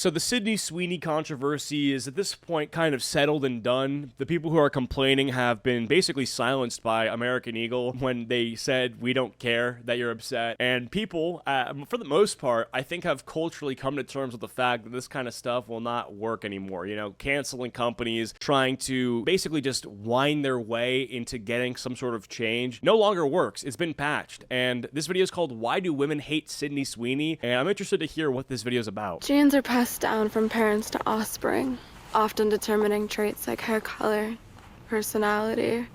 So the Sydney Sweeney controversy is at this point kind of settled and done. The people who are complaining have been basically silenced by American Eagle when they said, we don't care that you're upset. And people, for the most part, I think have culturally come to terms with the fact that this kind of stuff will not work anymore. You know, canceling companies, trying to basically just wind their way into getting some sort of change no longer works. It's been patched. And this video is called Why Do Women Hate Sydney Sweeney? And I'm interested to hear what this video is about. Genes are passed down from parents to offspring, often determining traits like hair color, personality,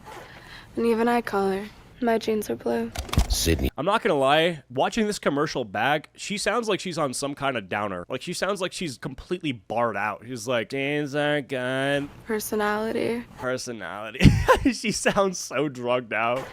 and even eye color. My genes are blue. Sydney. I'm not gonna lie, watching this commercial back, she sounds like she's on some kind of downer. Like, she sounds like she's completely barred out. She's like, genes are good. Personality. She sounds so drugged out.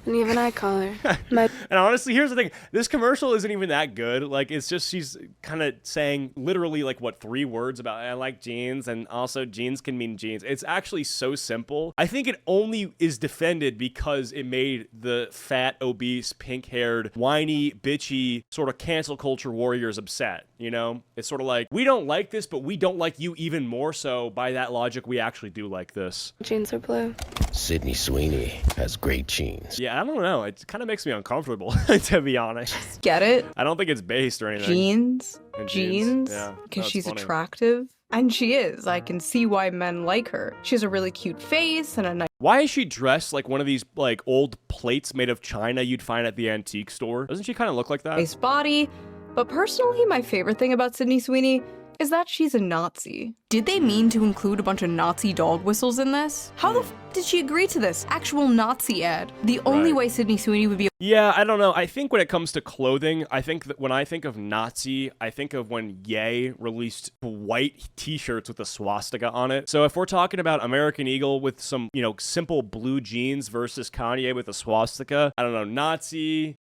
And even eye color. And honestly, here's the thing. This commercial isn't even that good. Like, it's just she's kind of saying literally, like, what, 3 words about, I like jeans, and also jeans can mean jeans. It's actually so simple. I think it only is defended because it made the fat, obese, pink-haired, whiny, bitchy, sort of cancel culture warriors upset, you know? It's sort of like, we don't like this, but we don't like you even more so. By that logic, we actually do like this. Genes are blue. Sydney Sweeney has great genes. Yeah, I don't know. It kind of makes me uncomfortable, to be honest. Get it? I don't think it's based or anything. Jeans? And Jeans? Yeah. Because No, she's funny. attractive. And she is. I can see why men like her. She has a really cute face and a nice Why is she dressed like one of these, like, old plates made of china you'd find at the antique store? Doesn't she kind of look like that? body. But personally, my favorite thing about Sydney Sweeney is that she's a Nazi. Did they mean to include a bunch of Nazi dog whistles in this? How the f did she agree to this? Actual Nazi ad. The only Right. way Sydney Sweeney would be Yeah, I don't know. I think when it comes to clothing, I think that when I think of Nazi, I think of when Ye released white t-shirts with a swastika on it. So if we're talking about American Eagle with some, you know, simple blue jeans versus Kanye with a swastika, I don't know, Nazi,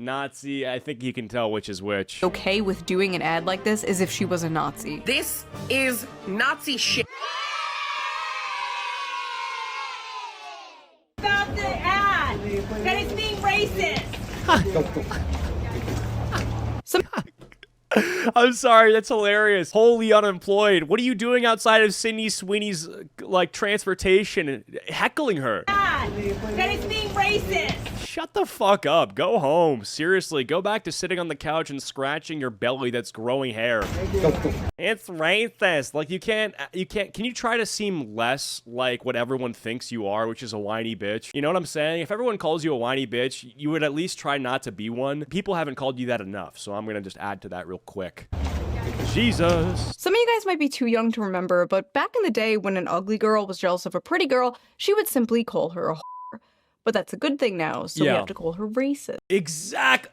I think you can tell which is which. okay with doing an ad like this as if she was a Nazi. This is Nazi shit. Stop the ad! That is being racist! I'm sorry, that's hilarious. Wholly unemployed. What are you doing outside of Sydney Sweeney's, like, transportation and heckling her? Ad! That is being racist! Shut the fuck up. Go home. Seriously, go back to sitting on the couch and scratching your belly that's growing hair. It's racist. Like, you can't, can you try to seem less like what everyone thinks you are, which is a whiny bitch? You know what I'm saying? If everyone calls you a whiny bitch, you would at least try not to be one. People haven't called you that enough, so I'm gonna just add to that real quick. Jesus. Some of you guys might be too young to remember, but back in the day when an ugly girl was jealous of a pretty girl, she would simply call her a whore. But that's a good thing now, so we Yeah. have to call her racist. Exact.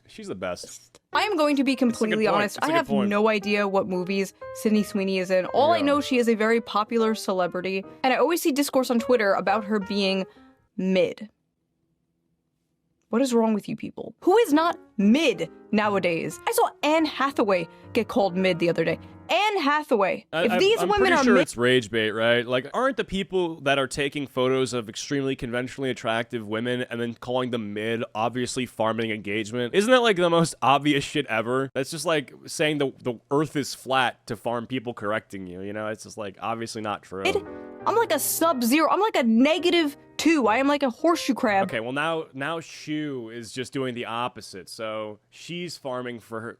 She's the best. I am going to be completely point. honest. That's a I good have point. no idea what movies Sydney Sweeney is in. All I Yeah. know, she is a very popular celebrity, and I always see discourse on Twitter about her being mid. What is wrong with you people? Who is not mid nowadays? I saw Anne Hathaway get called mid the other day. Anne Hathaway. If these I'm women pretty are sure mid, it's rage bait, right? Like, aren't the people that are taking photos of extremely conventionally attractive women and then calling them mid obviously farming engagement? Isn't that like the most obvious shit ever? That's just like saying the earth is flat to farm people correcting you, you know? It's just like obviously not true. I'm like a sub-zero. I'm like a -2. I am like a horseshoe crab. Okay, well now Shu is just doing the opposite. So she's farming for her.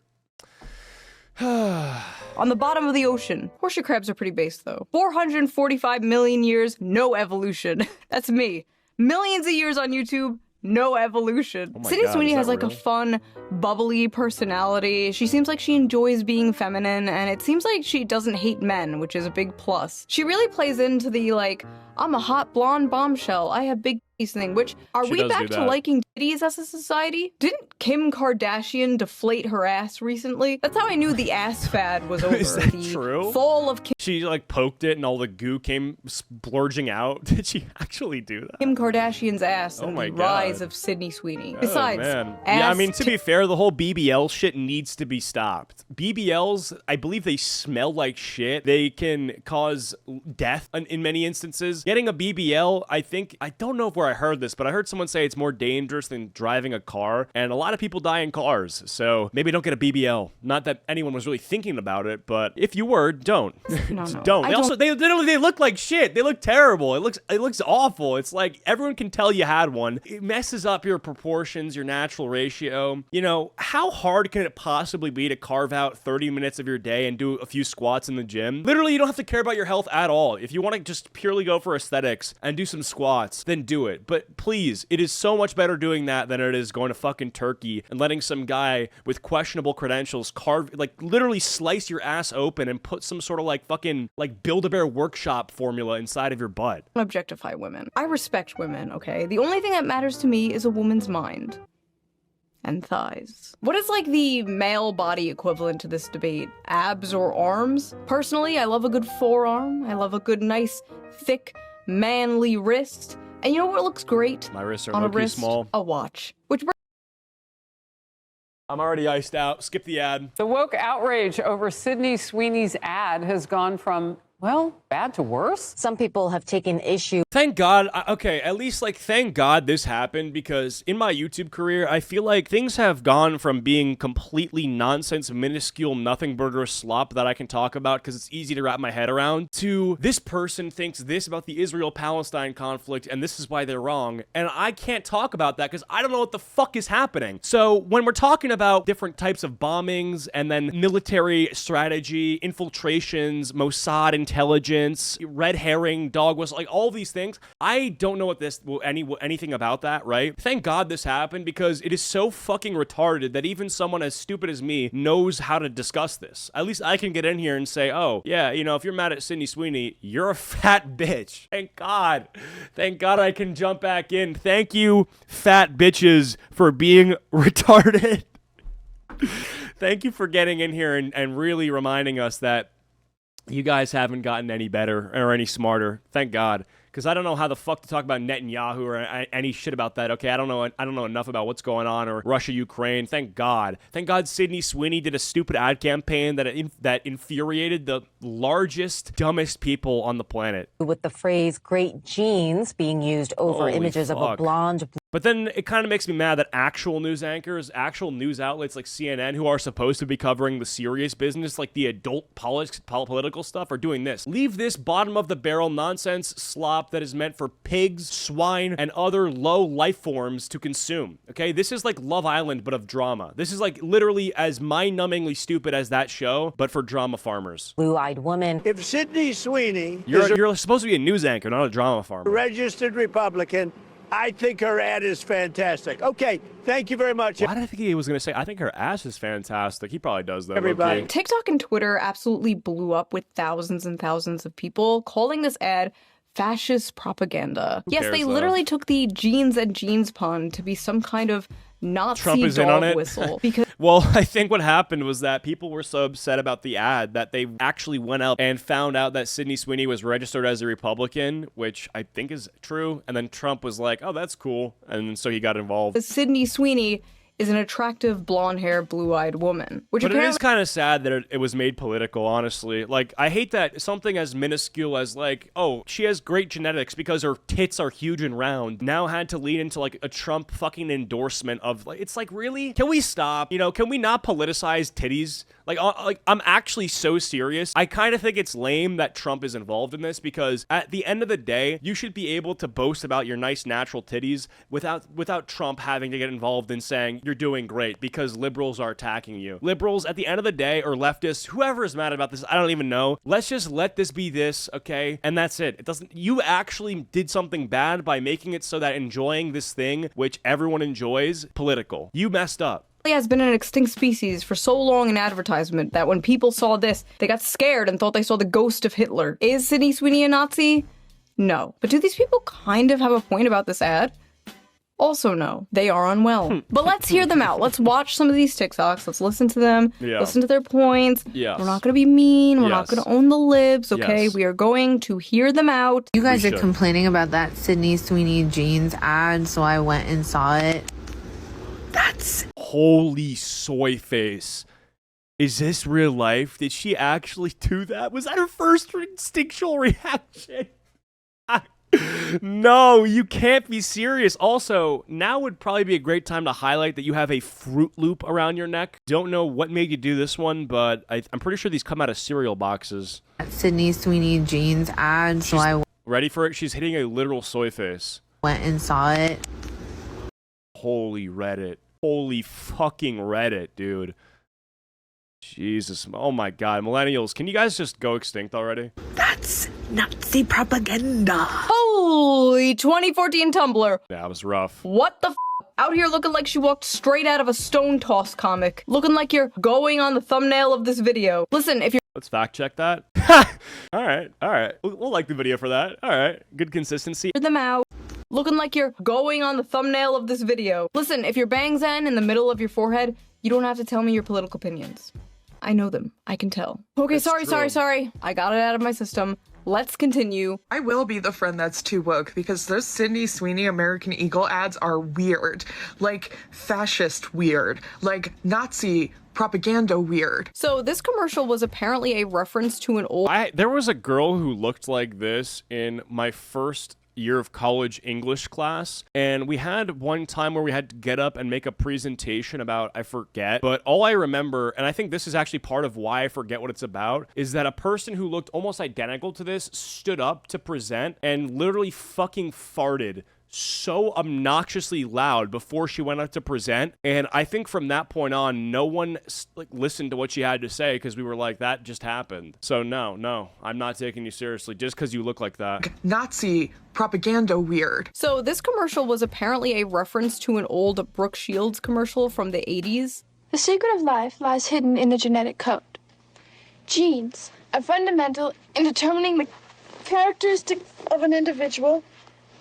On the bottom of the ocean. Horseshoe crabs are pretty base, though. 445 million years, no evolution. That's me. Millions of years on YouTube, no evolution. Oh my Sydney God, Sweeney is has that like real? a fun, bubbly personality. She seems like she enjoys being feminine, and it seems like she doesn't hate men, which is a big plus. She really plays into the, like, I'm a hot blonde bombshell, I have big titties thing, which, are She we does back do to that. liking titties as a society? Didn't Kim Kardashian deflate her ass recently? That's how I knew the ass fad was over. Is that the true? fall of She like poked it and all the goo came splurging out. Did she actually do that? Kim Kardashian's ass Oh and my the God. rise of Sydney Sweeney. Besides, Oh, man. ass Yeah, I mean, to be fair, the whole BBL shit needs to be stopped. BBLs, I believe they smell like shit. They can cause death in many instances. Getting a BBL, I don't know if we're where I heard this, but I heard someone say it's more dangerous than driving a car, and a lot of people die in cars, so maybe don't get a BBL. Not that anyone was really thinking about it, but if you were, don't. No. Don't. They look like shit. They look terrible. It looks awful. It's like everyone can tell you had one. It messes up your proportions, your natural ratio. You know, how hard can it possibly be to carve out 30 minutes of your day and do a few squats in the gym? Literally, you don't have to care about your health at all. If you want to just purely go for aesthetics and do some squats, then do it. But please, it is so much better doing that than it is going to fucking Turkey and letting some guy with questionable credentials literally slice your ass open and put some sort of fucking Build-A-Bear workshop formula inside of your butt. Objectify women. I respect women, okay? The only thing that matters to me is a woman's mind. And thighs. What is the male body equivalent to this debate? Abs or arms? Personally, I love a good forearm. I love a good, nice, thick, manly wrist. And you know what looks great? My wrists are on a low-key wrist? small. A watch. Which I'm already iced out. Skip the ad. The woke outrage over Sydney Sweeney's ad has gone from, well, bad to worse. Some people have taken issue. Thank God. Okay, at least thank God this happened, because in my YouTube career, I feel like things have gone from being completely nonsense, minuscule, nothing burger slop that I can talk about because it's easy to wrap my head around, to this person thinks this about the Israel-Palestine conflict and this is why they're wrong. And I can't talk about that because I don't know what the fuck is happening. So when we're talking about different types of bombings and then military strategy, infiltrations, Mossad intelligence, red herring, dog whistle, all these things, I don't know what anything about that, right? Thank God this happened, because it is so fucking retarded that even someone as stupid as me knows how to discuss this. At least I can get in here and say, oh, yeah, if you're mad at Sydney Sweeney, you're a fat bitch. Thank God. Thank God I can jump back in. Thank you, fat bitches, for being retarded. Thank you for getting in here and really reminding us that you guys haven't gotten any better or any smarter. Thank God. Because I don't know how the fuck to talk about Netanyahu or any shit about that. Okay, I don't know enough about what's going on, or Russia, Ukraine. Thank God. Thank God Sydney Sweeney did a stupid ad campaign that infuriated the largest, dumbest people on the planet. With the phrase "great genes" being used over Holy images fuck. of a blonde. But then it kind of makes me mad that actual news anchors, actual news outlets like CNN, who are supposed to be covering the serious business, like the adult political stuff, are doing this. Leave this bottom-of-the-barrel nonsense slop that is meant for pigs, swine, and other low life forms to consume, okay? This is like Love Island, but of drama. This is literally as mind-numbingly stupid as that show, but for drama farmers. Blue-eyed woman. If Sydney Sweeney You're supposed to be a news anchor, not a drama farmer. registered Republican, I think her ad is fantastic. Okay, thank you very much. Why did I think he was going to say, I think her ass is fantastic? He probably does, though. Everybody. Okay. TikTok and Twitter absolutely blew up with thousands and thousands of people calling this ad fascist propaganda. Yes, cares, they though? literally took the jeans and jeans pun to be some kind of Nazi Trump is in on dog it. whistle. Because Well, I think what happened was that people were so upset about the ad that they actually went up and found out that Sydney Sweeney was registered as a Republican, which I think is true. And then Trump was like, oh, that's cool. And so he got involved. Sydney Sweeney is an attractive, blonde-haired, blue-eyed woman. Which But it apparently is kind of sad that it was made political, honestly. I hate that something as minuscule as, oh, she has great genetics because her tits are huge and round, now had to lead into, a Trump fucking endorsement of, it's really? Can we stop? Can we not politicize titties? I'm actually so serious. I kind of think it's lame that Trump is involved in this, because at the end of the day, you should be able to boast about your nice natural titties without Trump having to get involved in saying you're doing great because liberals are attacking you. Liberals, at the end of the day, or leftists, whoever is mad about this, I don't even know. Let's just let this be this, okay? And that's it. You actually did something bad by making it so that enjoying this thing, which everyone enjoys, political. You messed up. has been an extinct species for so long in advertisement that when people saw this, they got scared and thought they saw the ghost of Hitler. Is Sydney Sweeney a Nazi? No. But do these people kind of have a point about this ad? Also no. They are unwell. But let's hear them out. Let's watch some of these TikToks. Let's listen to them. Yeah. Listen to their points. Yes. We're not going to be mean. We're not Yes. going to own the libs, okay? Yes. We are going to hear them out. You guys We are should. complaining about that Sydney Sweeney jeans ad, so I went and saw it. Holy soy face. Is this real life? Did she actually do that? Was that her first instinctual reaction? No, you can't be serious. Also, now would probably be a great time to highlight that you have a Fruit Loop around your neck. Don't know what made you do this one, but I'm pretty sure these come out of cereal boxes. Sydney Sweeney jeans ad, so I Ready for it? She's hitting a literal soy face. went and saw it. Holy Reddit. Holy fucking Reddit, dude. Jesus. Oh my god. Millennials, can you guys just go extinct already? That's Nazi propaganda. Holy 2014 Tumblr. Yeah, it was rough. What the f? Out here looking like she walked straight out of a Stone Toss comic. Looking like you're going on the thumbnail of this video. Listen, if you're— Let's fact check that. Alright. We'll like the video for that. Alright. Good consistency. them out. Looking like you're going on the thumbnail of this video. Listen, if your bangs end in the middle of your forehead, you don't have to tell me your political opinions. I know them. I can tell. Okay, sorry. I got it out of my system. Let's continue. I will be the friend that's too woke because those Sydney Sweeney American Eagle ads are weird. Like fascist weird. Like Nazi propaganda weird. So this commercial was apparently a reference to an old— There was a girl who looked like this in my first year of college English class, and we had one time where we had to get up and make a presentation about, I forget, but all I remember, and I think this is actually part of why I forget what it's about, is that a person who looked almost identical to this stood up to present and literally fucking farted so obnoxiously loud before she went up to present, and I think from that point on no one listened to what she had to say because we were like, that just happened. So no, I'm not taking you seriously just because you look like that. Nazi propaganda weird. So this commercial was apparently a reference to an old Brooke Shields commercial from the 80s. The secret of life lies hidden in the genetic code. Genes are fundamental in determining the characteristics of an individual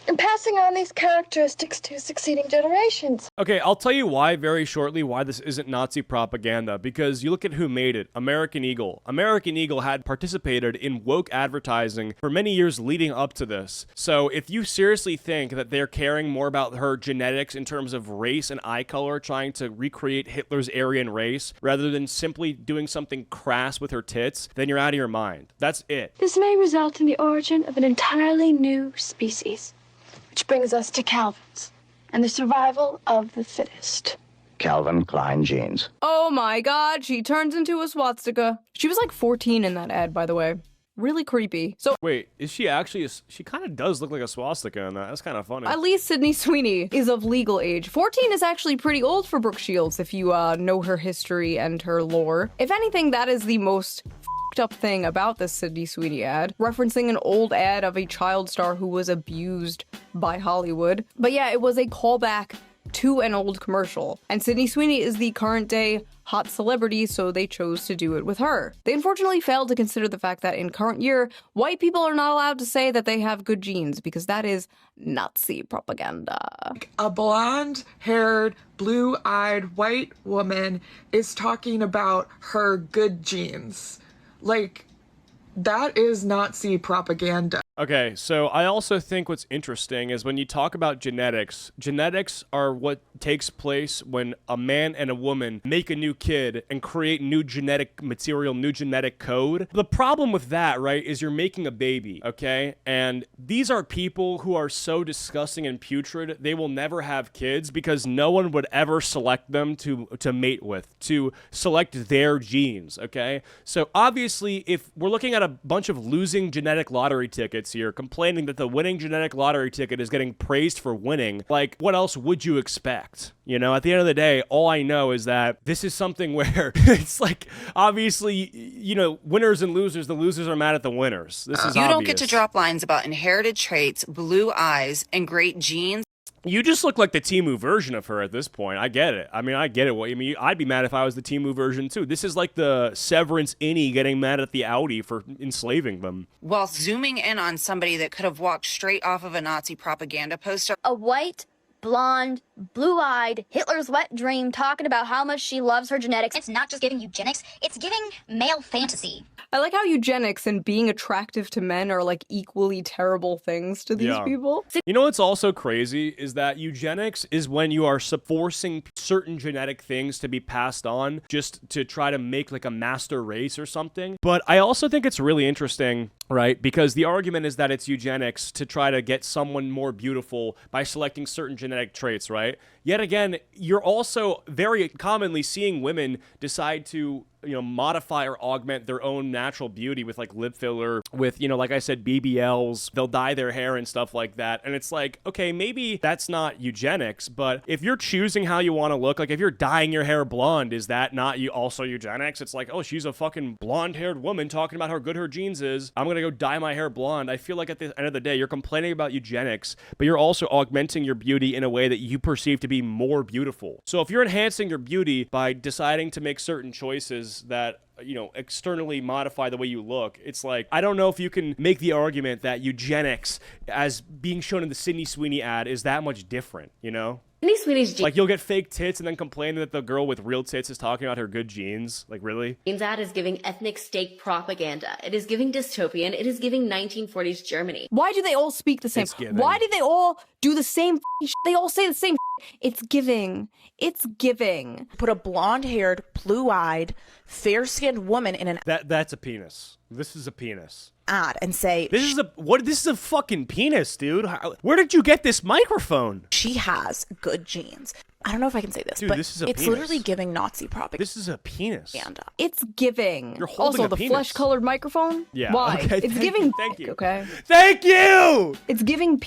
and passing on these characteristics to succeeding generations. Okay, I'll tell you why very shortly why this isn't Nazi propaganda, because you look at who made it, American Eagle. American Eagle had participated in woke advertising for many years leading up to this. So if you seriously think that they're caring more about her genetics in terms of race and eye color, trying to recreate Hitler's Aryan race, rather than simply doing something crass with her tits, then you're out of your mind. That's it. This may result in the origin of an entirely new species. Which brings us to Calvin's and the survival of the fittest. Calvin Klein jeans. Oh my god, she turns into a swastika. She was like 14 in that ad, by the way. Really creepy. So wait, is she actually she kind of does look like a swastika in that. That's kind of funny. At least Sydney Sweeney is of legal age. 14 is actually pretty old for Brooke Shields if you know her history and her lore. If anything, that is the most up thing about this Sydney Sweeney ad, referencing an old ad of a child star who was abused by Hollywood. But yeah, it was a callback to an old commercial. And Sydney Sweeney is the current day hot celebrity, so they chose to do it with her. They unfortunately failed to consider the fact that in current year, white people are not allowed to say that they have good genes because that is Nazi propaganda. A blonde-haired, blue-eyed white woman is talking about her good genes. Like, that is Nazi propaganda. Okay, so I also think what's interesting is when you talk about genetics, genetics are what takes place when a man and a woman make a new kid and create new genetic material, new genetic code. The problem with that, right, is you're making a baby, okay? And these are people who are so disgusting and putrid, they will never have kids because no one would ever select them to mate with, to select their genes, okay? So obviously, if we're looking at a bunch of losing genetic lottery tickets here, complaining that the winning genetic lottery ticket is getting praised for winning, like, what else would you expect? You know, at the end of the day, all I know is that this is something where it's like, obviously, you know, winners and losers, the losers are mad at the winners. This is You obvious. don't get to drop lines about inherited traits, blue eyes, and great genes. You just look like the Temu version of her at this point. I get it. I mean, I get it. What you mean? I'd be mad if I was the Temu version too. This is like the Severance innie getting mad at the Audi for enslaving them. While zooming in on somebody that could have walked straight off of a Nazi propaganda poster. A white, blonde, blue-eyed, Hitler's wet dream talking about how much she loves her genetics. It's not just giving eugenics, it's giving male fantasy. I like how eugenics and being attractive to men are like equally terrible things to these people. You know what's also crazy is that eugenics is when you are forcing certain genetic things to be passed on just to try to make like a master race or something. But I also think it's really interesting, right? Because the argument is that it's eugenics to try to get someone more beautiful by selecting certain genetic traits, right? Yet again, you're also very commonly seeing women decide to, you know, modify or augment their own natural beauty with like lip filler, with, you know, like I said, BBLs. They'll dye their hair and stuff like that. And it's like, okay, maybe that's not eugenics, but if you're choosing how you want to look, like if you're dyeing your hair blonde, is that not also eugenics? It's like, oh, she's a fucking blonde-haired woman talking about how good her genes is. I'm gonna go dye my hair blonde. I feel like at the end of the day, you're complaining about eugenics, but you're also augmenting your beauty in a way that you perceive to be more beautiful. So if you're enhancing your beauty by deciding to make certain choices that, you know, externally modify the way you look, it's like, I don't know if you can make the argument that eugenics, as being shown in the Sydney Sweeney ad, is that much different, you know? Sydney Sweeney's like, you'll get fake tits and then complain that the girl with real tits is talking about her good genes. Like, really? Jeans ad is giving ethnic state propaganda. It is giving dystopian. It is giving 1940s Germany. Why do they all speak the same? Why do they all do the same shit? They all say the same shit. It's giving. It's giving. Put a blonde-haired, blue-eyed, fair-skinned woman in an That's a penis. This is a penis. ad and say, This is a fucking penis, dude. Where did you get this microphone? She has good genes. I don't know if I can say this, Dude, but this is a it's penis. literally giving Nazi propaganda. This is a penis. It's giving. You're holding also, a the penis. flesh-colored microphone? Yeah. Why? Okay, It's thank giving. you, thank you. Okay. Thank you! It's giving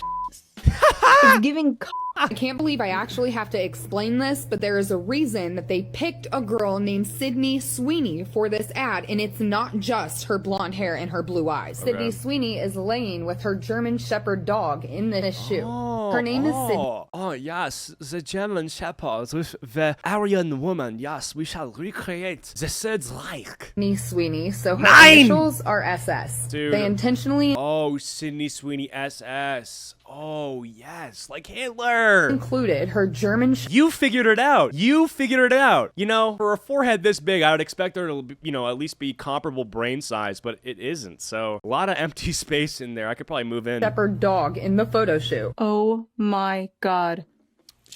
it's giving I can't believe I actually have to explain this, but there is a reason that they picked a girl named Sydney Sweeney for this ad, and it's not just her blonde hair and her blue eyes. Okay. Sydney Sweeney is laying with her German Shepherd dog in this shoe. Her name is Sydney. Oh, yes, the German Shepherd with the Aryan woman. Yes, we shall recreate the Third Reich. Sydney Sweeney, so her Nine! initials are SS. Dude. They intentionally Oh, Sydney Sweeney SS. Oh, yes, like Hitler. included her German You figured it out. You figured it out. You know, for a forehead this big, I would expect her to, you know, at least be comparable brain size, but it isn't. So, a lot of empty space in there. I could probably move in. Shepherd dog in the photo shoot. Oh my god.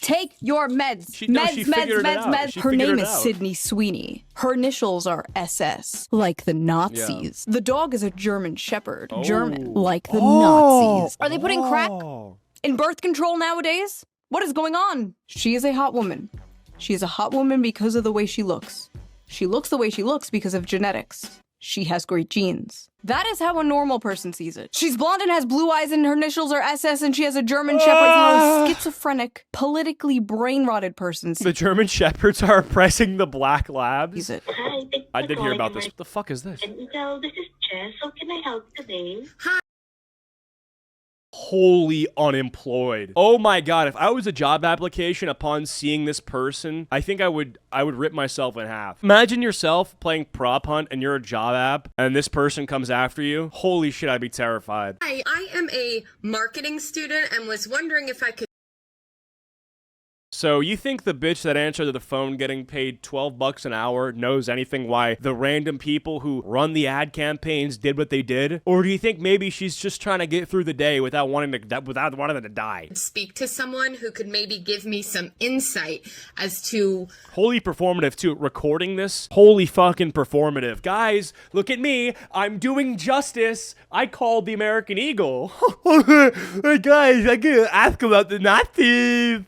Take your meds. She Meds. figured it out. She Her figured name it is out. Sydney Sweeney. Her initials are SS, like the Nazis. The dog is a German Shepherd. German, like the Nazis. Are they putting crack in birth control nowadays? What is going on? She is a hot woman. She is a hot woman because of the way she looks. She looks the way she looks because of genetics. She has great genes. That is how a normal person sees it. She's blonde and has blue eyes and her initials are SS and she has a German Shepherd. How a schizophrenic, politically brain-rotted person sees The German Shepherds are oppressing the black labs. it. I did hear about this. What the fuck is this? This is Jess. How can I help today? Wholly unemployed. Oh my god, if I was a job application upon seeing this person, I think I would rip myself in half. Imagine yourself playing prop hunt and you're a job app and this person comes after you. Holy shit, I'd be terrified. Hi, I am a marketing student and was wondering if I could. So you think the bitch that answered the phone getting paid $12 an hour knows anything why the random people who run the ad campaigns did what they did? Or do you think maybe she's just trying to get through the day without wanting them to die? Speak to someone who could maybe give me some insight as to. Holy performative too. Recording this, holy fucking performative. Guys, look at me. I'm doing justice. I called the American Eagle. Hey guys, I gotta ask about the Nazis.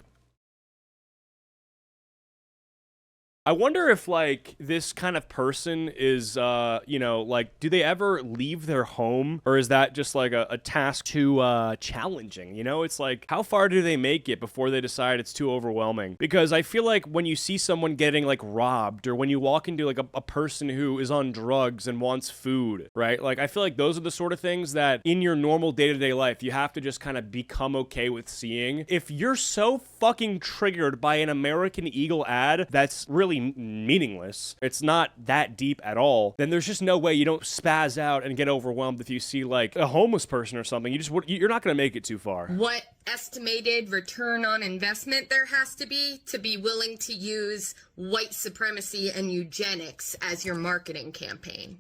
I wonder if, like, this kind of person is, you know, like, do they ever leave their home? Or is that just, like, a task too, challenging? You know, it's like, how far do they make it before they decide it's too overwhelming? Because I feel like when you see someone getting, like, robbed, or when you walk into, like, a person who is on drugs and wants food, right? Like, I feel like those are the sort of things that, in your normal day-to-day life, you have to just kind of become okay with seeing. If you're so fucking triggered by an American Eagle ad that's really really meaningless, it's not that deep at all, then there's just no way you don't spaz out and get overwhelmed if you see like a homeless person or something. You're not going to make it too far. What estimated return on investment there has to be willing to use white supremacy and eugenics as your marketing campaign?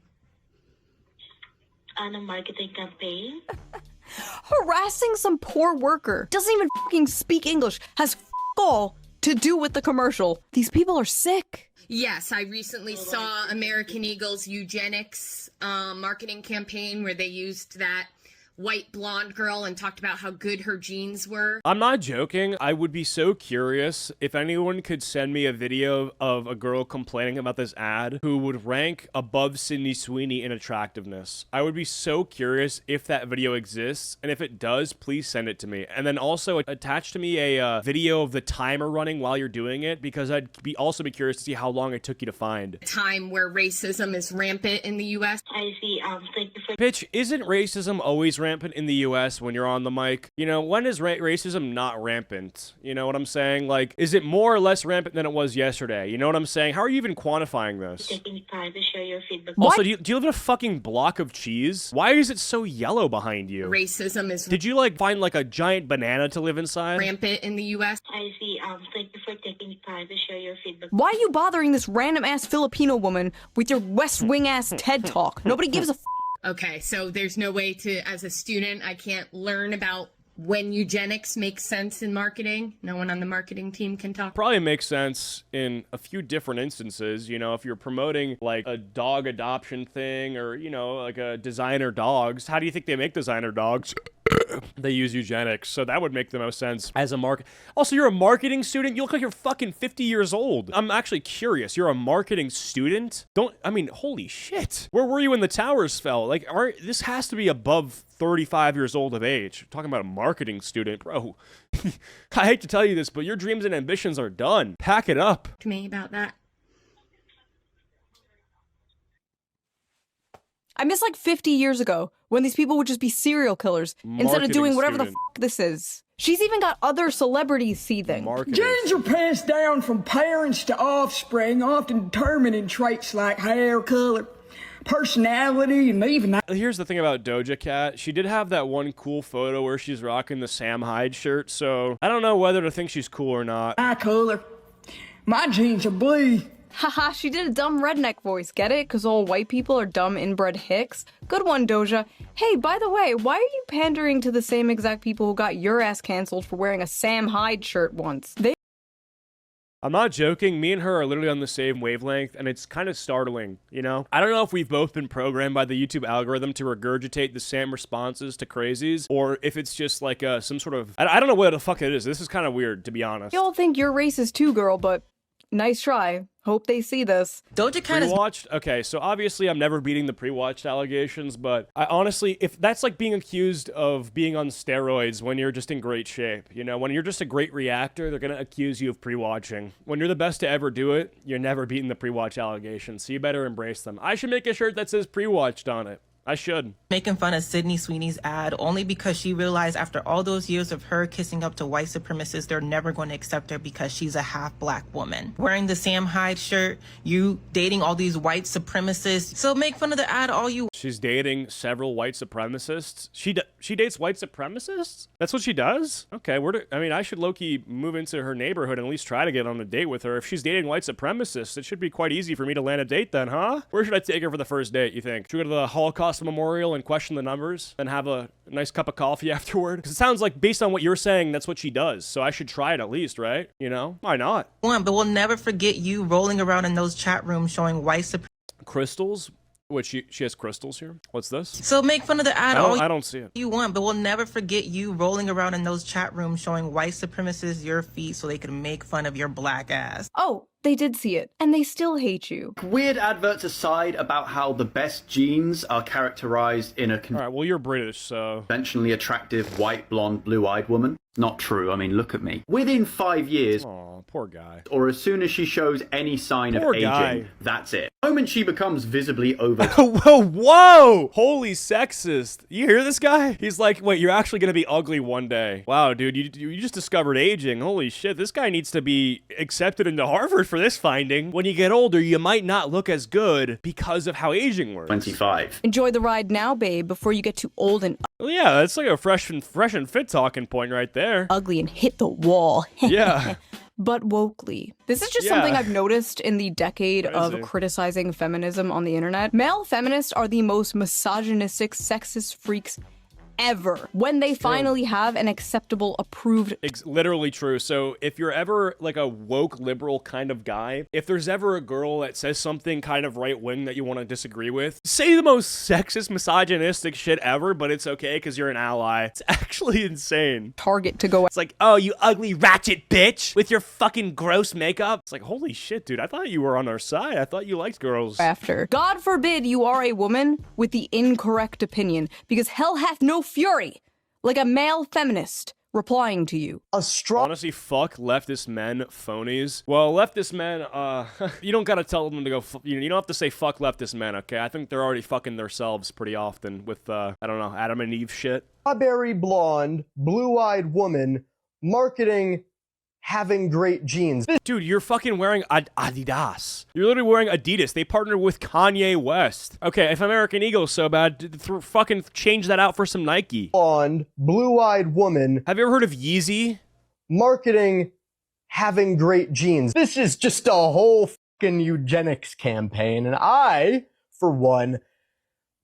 On a marketing campaign? Harassing some poor worker, doesn't even fucking speak English, has all to do with the commercial. These people are sick. Yes, I recently saw American Eagle's eugenics marketing campaign where they used that white blonde girl and talked about how good her genes were. I'm not joking. I would be so curious if anyone could send me a video of a girl complaining about this ad who would rank above Sydney Sweeney in attractiveness. I would be so curious if that video exists, and if it does, please send it to me. And then also attach to me a video of the timer running while you're doing it, because I'd also be curious to see how long it took you to find. A time where racism is rampant in the U.S. I see. Thank you for... Pitch, isn't racism always rampant in the US when you're on the mic? You know, when is racism not rampant? You know what I'm saying? Like, is it more or less rampant than it was yesterday? You know what I'm saying? How are you even quantifying this? Taking time to share your feedback. Also, do you live in a fucking block of cheese? Why is it so yellow behind you? Racism is... Did you, like, find, like, a giant banana to live inside? Rampant in the U.S. I see. Thank you for taking time to share your feedback. Why are you bothering this random-ass Filipino woman with your West Wing-ass TED Talk? Nobody gives a f***. Okay, so there's no way to, as a student, I can't learn about when eugenics makes sense in marketing? No one on the marketing team can talk? Probably makes sense in a few different instances. You know, if you're promoting like a dog adoption thing, or, you know, like a designer dogs, how do you think they make designer dogs? They use eugenics, so that would make the most sense as a market. Also, you're a marketing student? You look like you're fucking 50 years old. I'm actually curious. You're a marketing student? Holy shit. Where were you when the towers fell? Like, this has to be above 35 years old of age. Talking about a marketing student, bro. I hate to tell you this, but your dreams and ambitions are done. Pack it up. To me about that. I miss like 50 years ago when these people would just be serial killers instead of doing whatever the f this is. She's even got other celebrities seething. Genes are passed down from parents to offspring, often determining traits like hair color, personality, and even... Here's the thing about Doja Cat. She did have that one cool photo where she's rocking the Sam Hyde shirt, so I don't know whether to think she's cool or not. Eye color. My genes are blue. Haha, she did a dumb redneck voice, get it? Because all white people are dumb inbred hicks? Good one, Doja. Hey, by the way, why are you pandering to the same exact people who got your ass canceled for wearing a Sam Hyde shirt once? I'm not joking, me and her are literally on the same wavelength, and it's kind of startling, you know? I don't know if we've both been programmed by the YouTube algorithm to regurgitate the same responses to crazies, or if it's just like some sort of... I don't know what the fuck it is. This is kind of weird, to be honest. Y'all think you're racist too, girl, but nice try. Hope they see this. Doja Cat is... Pre-watched? Okay, so obviously I'm never beating the pre-watched allegations, but I honestly, if that's like being accused of being on steroids when you're just in great shape, you know, when you're just a great reactor, they're gonna accuse you of pre-watching. When you're the best to ever do it, you're never beating the pre-watch allegations, so you better embrace them. I should make a shirt that says pre-watched on it. I should. Making fun of Sydney Sweeney's ad only because she realized after all those years of her kissing up to white supremacists, they're never going to accept her because she's a half-black woman. Wearing the Sam Hyde shirt, you dating all these white supremacists. So make fun of the ad all you... She's dating several white supremacists? She dates white supremacists? That's what she does? Okay, I should low-key move into her neighborhood and at least try to get on a date with her. If she's dating white supremacists, it should be quite easy for me to land a date then, huh? Where should I take her for the first date, you think? Should we go to the Holocaust Memorial and question the numbers and have a nice cup of coffee afterward? Because it sounds like, based on what you're saying, that's what she does. So I should try it at least, right? You know? Why not? But we'll never forget you rolling around in those chat rooms showing white crystals? Which she has crystals here? What's this? So make fun of the ad I don't see it. You want, but we'll never forget you rolling around in those chat rooms showing white supremacists your feet so they can make fun of your black ass. Oh, they did see it, and they still hate you. Weird adverts aside about how the best genes are characterized in a Alright, well, you're British, so... conventionally attractive, white, blonde, blue-eyed woman. Not true. I mean, look at me. Within 5 years... Aw, poor guy. Or as soon as she shows any sign Poor of guy. aging, that's it. The moment she becomes visibly over... Whoa! Holy sexist. You hear this guy? He's like, wait, you're actually gonna be ugly one day. Wow, dude, you just discovered aging. Holy shit, this guy needs to be accepted into Harvard for this finding. When you get older, you might not look as good because of how aging works. 25. Enjoy the ride now, babe, before you get too old and Well, yeah, that's like a fresh and fit talking point right there. ugly and hit the wall. Yeah. But wokely. This is just something I've noticed in the decade of criticizing feminism on the internet. Male feminists are the most misogynistic, sexist freaks ever when they finally have an acceptable, approved... Literally true. So if you're ever like a woke liberal kind of guy, if there's ever a girl that says something kind of right-wing that you want to disagree with, say the most sexist, misogynistic shit ever, but it's okay because you're an ally. It's actually insane. Target to go... It's like, oh, you ugly ratchet bitch with your fucking gross makeup. It's like, holy shit, dude. I thought you were on our side. I thought you liked girls. After. God forbid you are a woman with the incorrect opinion, because hell hath no fury like a male feminist replying to you. Honestly, fuck leftist men, phonies. Well, leftist men, you don't gotta tell them to go, you don't have to say fuck leftist men, okay? I think they're already fucking themselves pretty often with, I don't know, Adam and Eve shit. Strawberry blonde, blue-eyed woman, marketing having great jeans. Dude, you're fucking wearing Adidas. You're literally wearing Adidas. They partnered with Kanye West. Okay, if American Eagle's so bad, fucking change that out for some Nike. Blonde, blue-eyed woman. Have you ever heard of Yeezy? Marketing having great jeans. This is just a whole fucking eugenics campaign, and I, for one,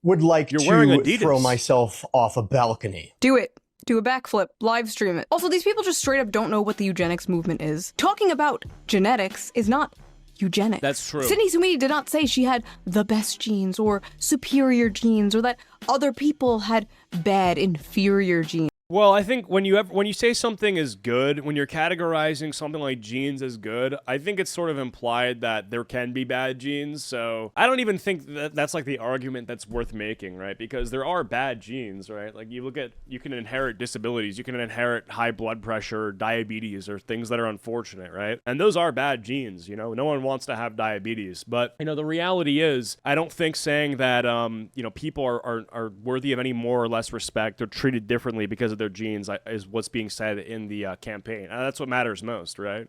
would like to throw myself off a balcony. Do it. Do a backflip, live stream it. Also, these people just straight up don't know what the eugenics movement is. Talking about genetics is not eugenics. That's true. Sydney Sweeney did not say she had the best genes or superior genes or that other people had bad, inferior genes. Well, I think when you say something is good, when you're categorizing something like genes as good, I think it's sort of implied that there can be bad genes. So I don't even think that that's like the argument that's worth making, right? Because there are bad genes, right? Like you can inherit disabilities, you can inherit high blood pressure, diabetes, or things that are unfortunate, right? And those are bad genes, you know? No one wants to have diabetes. But, you know, the reality is, I don't think saying that, you know, people are worthy of any more or less respect or treated differently because of their genes is what's being said in the campaign. That's what matters most, right?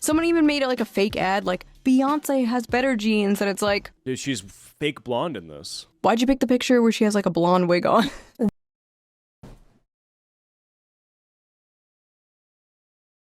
Someone even made it like a fake ad, like, Beyonce has better genes, and it's like... Dude, she's fake blonde in this. Why'd you pick the picture where she has like a blonde wig on?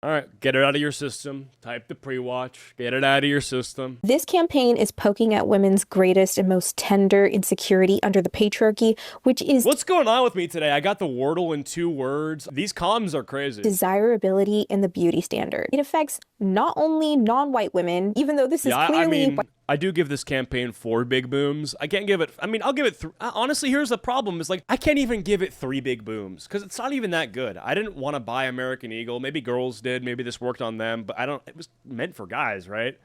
All right, get it out of your system. Type the pre-watch. Get it out of your system. This campaign is poking at women's greatest and most tender insecurity under the patriarchy, which is... What's going on with me today? I got the Wordle in 2 words. These comms are crazy. Desirability and the beauty standard. It affects not only non-white women, even though this is clearly... I do give this campaign 4 big booms. I can't give it, I'll give it, honestly, here's the problem, is like, I can't even give it 3 big booms, because it's not even that good. I didn't want to buy American Eagle. Maybe girls did, maybe this worked on them, but it was meant for guys, right?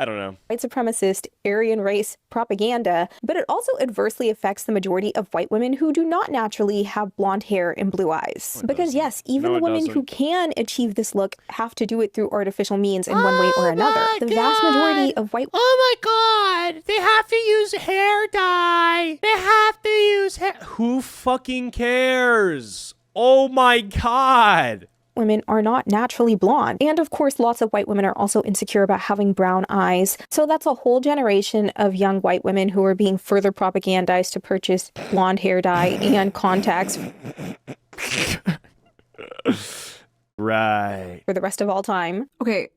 I don't know. White supremacist, Aryan race propaganda, but it also adversely affects the majority of white women who do not naturally have blonde hair and blue eyes. Because yes, even the women who can achieve this look have to do it through artificial means in one way or another. The vast majority of white... Oh my god! They have to use hair dye! They have to use hair... Who fucking cares? Oh my god! Women are not naturally blonde. And of course, lots of white women are also insecure about having brown eyes. So that's a whole generation of young white women who are being further propagandized to purchase blonde hair dye and contacts. Right. For the rest of all time. Okay,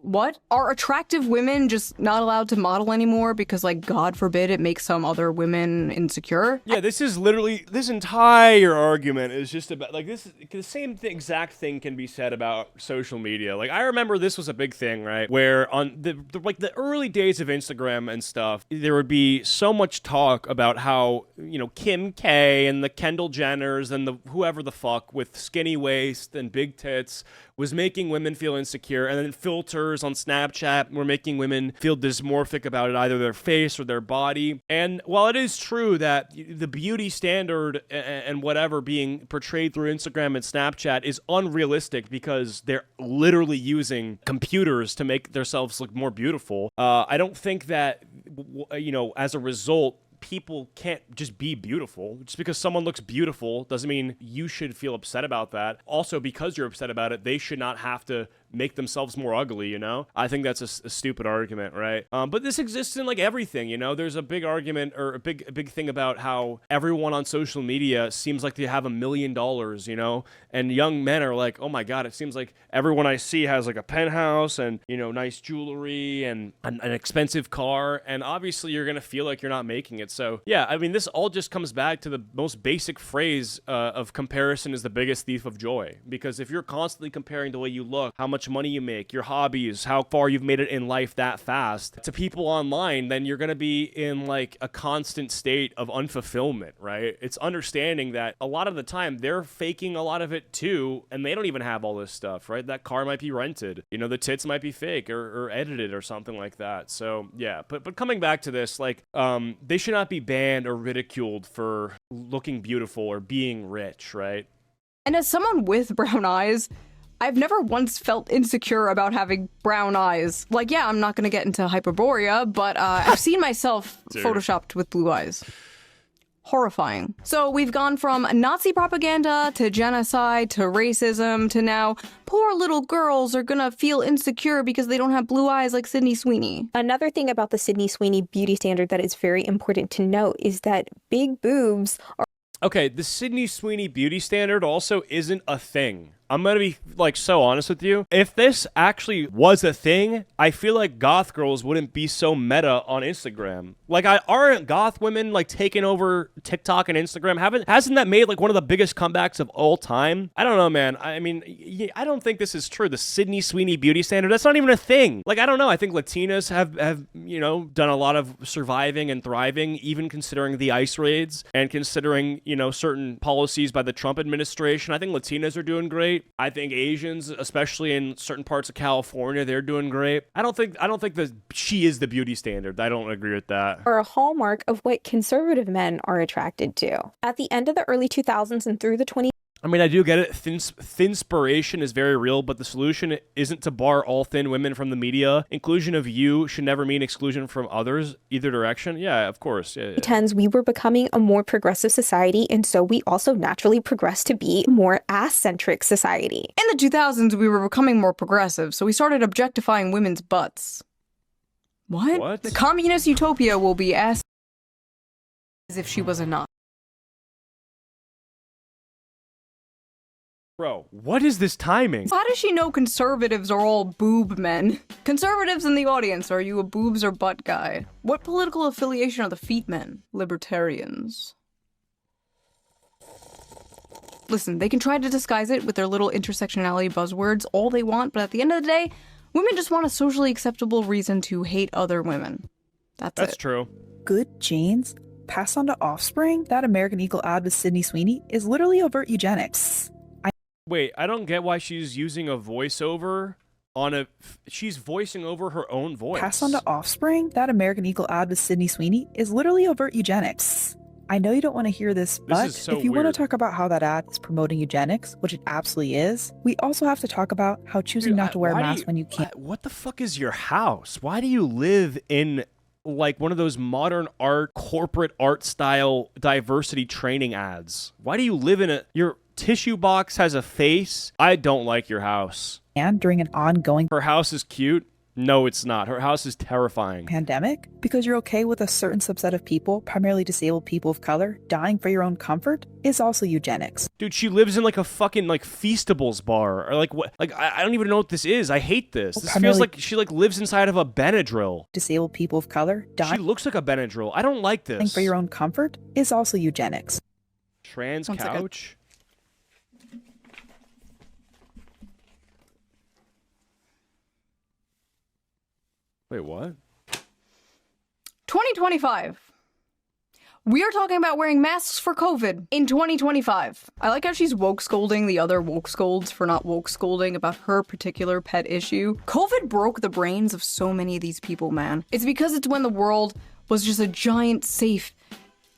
what? Are attractive women just not allowed to model anymore because, like, God forbid it makes some other women insecure? Yeah, this is literally, this entire argument is just about, like, this, the same exact thing can be said about social media. Like, I remember this was a big thing, right? Where on the early days of Instagram and stuff, there would be so much talk about how, you know, Kim K and the Kendall Jenners and the whoever the fuck with skinny waist and big tits was making women feel insecure, and then filters filters on Snapchat. We're making women feel dysmorphic about it, either their face or their body. And while it is true that the beauty standard and whatever being portrayed through Instagram and Snapchat is unrealistic because they're literally using computers to make themselves look more beautiful, I don't think that, as a result, people can't just be beautiful. Just because someone looks beautiful doesn't mean you should feel upset about that. Also, because you're upset about it, they should not have to make themselves more ugly, I think that's a stupid argument, right? But this exists in like everything, There's a big argument or a big thing about how everyone on social media seems like they have $1 million, and young men are like, oh my God, it seems like everyone I see has like a penthouse and, nice jewelry and an expensive car. And obviously you're going to feel like you're not making it. So yeah, I mean, this all just comes back to the most basic phrase of comparison is the biggest thief of joy. Because if you're constantly comparing the way you look, how much money you make, your hobbies, how far you've made it in life that fast to people online, then you're going to be in like a constant state of unfulfillment, right? It's understanding that a lot of the time they're faking a lot of it too, and they don't even have all this stuff, right? That car might be rented, the tits might be fake or edited or something like that. So yeah, but coming back to this, like, they should not be banned or ridiculed for looking beautiful or being rich, right? And as someone with brown eyes, I've never once felt insecure about having brown eyes. Like, yeah, I'm not going to get into hyperborea, but I've seen myself photoshopped with blue eyes. Horrifying. So we've gone from Nazi propaganda to genocide to racism to now poor little girls are gonna feel insecure because they don't have blue eyes like Sydney Sweeney. Another thing about the Sydney Sweeney beauty standard that is very important to note is that big boobs are... Okay, the Sydney Sweeney beauty standard also isn't a thing. I'm gonna be, like, so honest with you. If this actually was a thing, I feel like goth girls wouldn't be so meta on Instagram. Like, aren't goth women, like, taking over TikTok and Instagram? Hasn't that made, like, one of the biggest comebacks of all time? I don't know, man. I mean, I don't think this is true. The Sydney Sweeney beauty standard, that's not even a thing. Like, I don't know. I think Latinas have done a lot of surviving and thriving, even considering the ICE raids and considering, certain policies by the Trump administration. I think Latinas are doing great. I think Asians, especially in certain parts of California, they're doing great. I don't think that she is the beauty standard. I don't agree with that. Are a hallmark of what conservative men are attracted to. At the end of the early 2000s and through the 20... I mean, I do get it. Thinspiration is very real, but the solution isn't to bar all thin women from the media. Inclusion of you should never mean exclusion from others, either direction. Yeah, of course. Yeah. We were becoming a more progressive society, and so we also naturally progressed to be a more ass-centric society. In the 2000s, we were becoming more progressive, so we started objectifying women's butts. What? The communist utopia will be as if she was a Nazi. Bro, what is this timing? How does she know conservatives are all boob men? Conservatives in the audience, are you a boobs or butt guy? What political affiliation are the feet men? Libertarians. Listen, they can try to disguise it with their little intersectionality buzzwords all they want, but at the end of the day, women just want a socially acceptable reason to hate other women. That's true. Good genes passed on to offspring? That American Eagle ad with Sydney Sweeney is literally overt eugenics. Wait, I don't get why she's using a voiceover on a... She's voicing over her own voice. Passed on to offspring? That American Eagle ad with Sydney Sweeney is literally overt eugenics. I know you don't want to hear this, but if you want to talk about how that ad is promoting eugenics, which it absolutely is, we also have to talk about how choosing not to wear a mask when you can't... What the fuck is your house? Why do you live in... like one of those modern art, corporate art style diversity training ads? Why do you live in your tissue box has a face? I don't like your house. And during an ongoing... Her house is cute. No, it's not. Her house is terrifying. Pandemic? Because you're okay with a certain subset of people, primarily disabled people of color, dying for your own comfort, is also eugenics. Dude, she lives in like a fucking like Feastables bar. Or like what? Like, I don't even know what this is. I hate this. This feels like she like lives inside of a Benadryl. Disabled people of color, dying... She looks like a Benadryl. I don't like this. Dying for your own comfort is also eugenics. Trans couch? Wait, what? 2025. We are talking about wearing masks for COVID in 2025. I like how she's woke scolding the other woke scolds for not woke scolding about her particular pet issue. COVID broke the brains of so many of these people, man. It's because it's when the world was just a giant, safe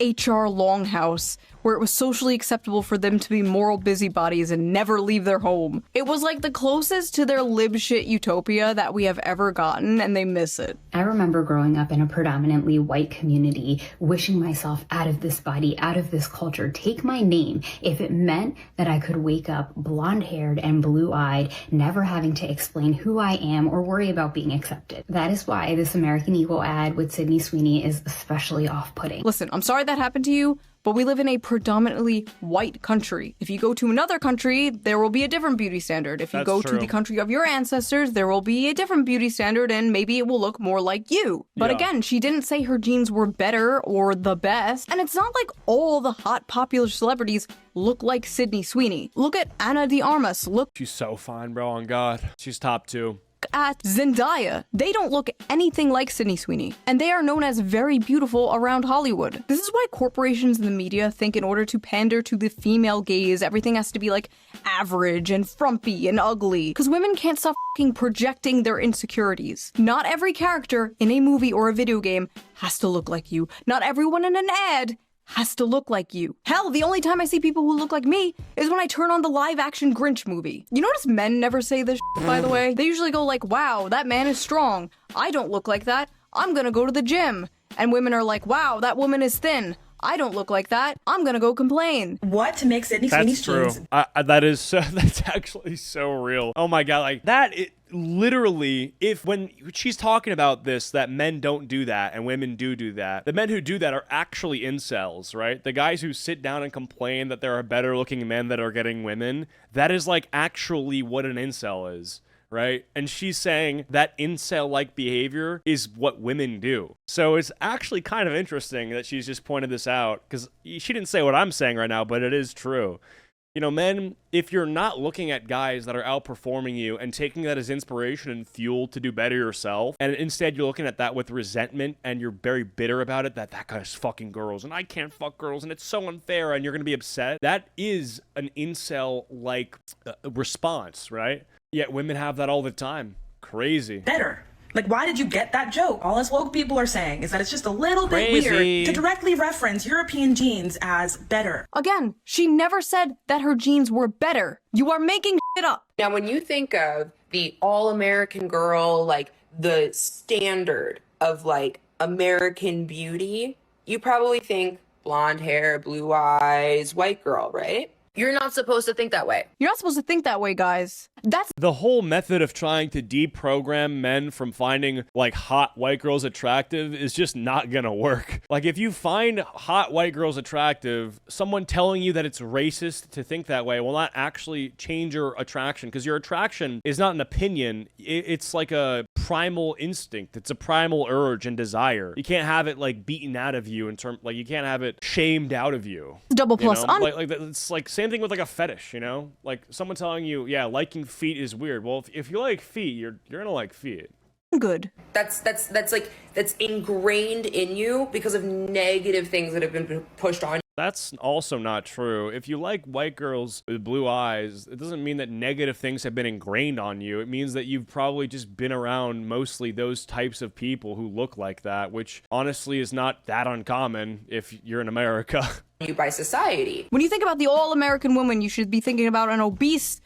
HR longhouse where it was socially acceptable for them to be moral busybodies and never leave their home. It was like the closest to their lib shit utopia that we have ever gotten, and they miss it. I remember growing up in a predominantly white community, wishing myself out of this body, out of this culture, take my name, if it meant that I could wake up blonde-haired and blue-eyed, never having to explain who I am or worry about being accepted. That is why this American Eagle ad with Sydney Sweeney is especially off-putting. Listen, I'm sorry that happened to you, but we live in a predominantly white country. If you go to another country, there will be a different beauty standard. If you go to the country of your ancestors, there will be a different beauty standard, and maybe it will look more like you. But again, she didn't say her genes were better or the best, and it's not like all the hot popular celebrities look like Sydney Sweeney. Look at Ana de Armas. Look. She's so fine, bro, on God. She's top 2. At Zendaya. They don't look anything like Sydney Sweeney, and they are known as very beautiful around Hollywood. This is why corporations and the media think in order to pander to the female gaze, everything has to be like average and frumpy and ugly, because women can't stop fucking projecting their insecurities. Not every character in a movie or a video game has to look like you. Not everyone in an ad has to look like you. Hell, the only time I see people who look like me is when I turn on the live-action Grinch movie. You notice men never say this shit, by the way? They usually go like, wow, that man is strong. I don't look like that. I'm gonna go to the gym. And women are like, wow, that woman is thin. I don't look like that. I'm gonna go complain. What to make Sydney Sweeney's jeans? That's actually so real. Oh my God, like that, literally, when she's talking about this, that men don't do that and women do that, the men who do that are actually incels, right? The guys who sit down and complain that there are better looking men that are getting women, that is like actually what an incel is. Right? And she's saying that incel-like behavior is what women do. So it's actually kind of interesting that she's just pointed this out, because she didn't say what I'm saying right now, but it is true. You know, men, if you're not looking at guys that are outperforming you and taking that as inspiration and fuel to do better yourself, and instead you're looking at that with resentment and you're very bitter about it, that guy's fucking girls and I can't fuck girls and it's so unfair and you're going to be upset, that is an incel-like response, right? Yet women have that all the time. Crazy. Better. Like, why did you get that joke? All us woke people are saying is that it's just a little bit weird to directly reference European genes as better. Again, she never said that her genes were better. You are making shit up. Now, when you think of the all-American girl, like the standard of like American beauty, you probably think blonde hair, blue eyes, white girl, right? You're not supposed to think that way. You're not supposed to think that way, guys. That's the whole method of trying to deprogram men from finding like hot white girls attractive is just not gonna work. Like if you find hot white girls attractive, someone telling you that it's racist to think that way will not actually change your attraction, because your attraction is not an opinion. It's like a primal instinct. It's a primal urge and desire. You can't have it like beaten out of you like you can't have it shamed out of you. Double plus. Like it's like same thing with like a fetish, you know? Like someone telling you, yeah, liking feet is weird. Well, if you like feet, you're gonna like feet. Good. That's ingrained in you because of negative things that have been pushed on. That's also not true. If you like white girls with blue eyes, it doesn't mean that negative things have been ingrained on you. It means that you've probably just been around mostly those types of people who look like that, which honestly is not that uncommon if you're in America. You by society. When you think about the all-American woman, you should be thinking about an obese,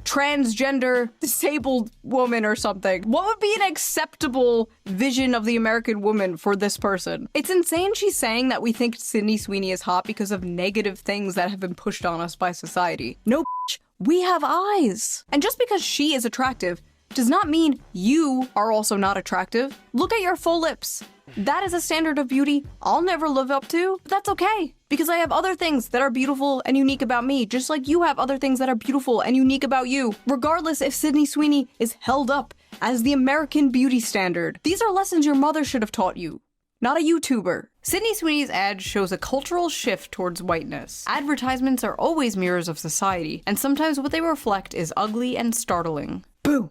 transgender, disabled woman or something. What would be an acceptable vision of the American woman for this person? It's insane she's saying that we think Sydney Sweeney is hot because of negative things that have been pushed on us by society. No, bitch, we have eyes. And just because she is attractive does not mean you are also not attractive. Look at your full lips. That is a standard of beauty I'll never live up to, but that's okay, because I have other things that are beautiful and unique about me, just like you have other things that are beautiful and unique about you, regardless if Sydney Sweeney is held up as the American beauty standard. These are lessons your mother should have taught you, not a YouTuber. Sydney Sweeney's ad shows a cultural shift towards whiteness. Advertisements are always mirrors of society, and sometimes what they reflect is ugly and startling. Boo!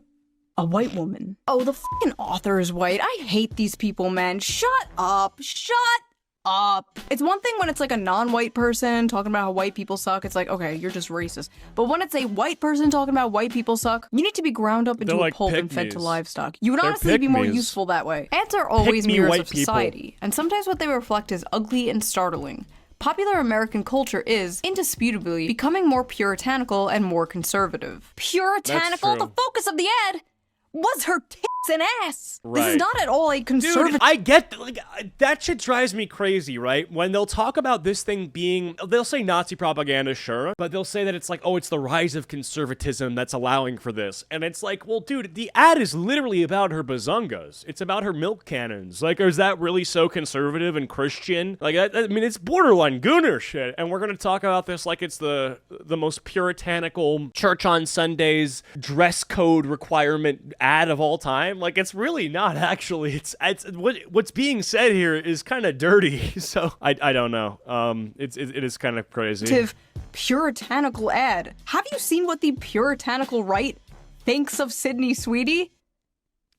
A white woman. Oh, the fucking author is white. I hate these people, man. Shut up. Shut up. It's one thing when it's like a non-white person talking about how white people suck. It's like, okay, you're just racist. But when it's a white person talking about white people suck, you need to be ground up into a pulp and fed to livestock. You would honestly be more useful that way. Ants are always mirrors of society, and sometimes what they reflect is ugly and startling. Popular American culture is, indisputably, becoming more puritanical and more conservative. Puritanical? The focus of the ad was her tits and ass. Right. This is not at all a conservative. Dude, I get, like, that shit drives me crazy, right? When they'll talk about this thing being, they'll say Nazi propaganda, sure, but they'll say that it's like, oh, it's the rise of conservatism that's allowing for this. And it's like, well, dude, the ad is literally about her bazungas. It's about her milk cannons. Like, is that really so conservative and Christian? Like, I mean, it's borderline gooner shit. And we're gonna talk about this like it's the most puritanical church on Sundays dress code requirement ad of all time. Like, it's really not actually. It's what's being said here is kind of dirty. So I don't know. It is kind of crazy. Puritanical ad. Have you seen what the puritanical right thinks of Sydney Sweeney?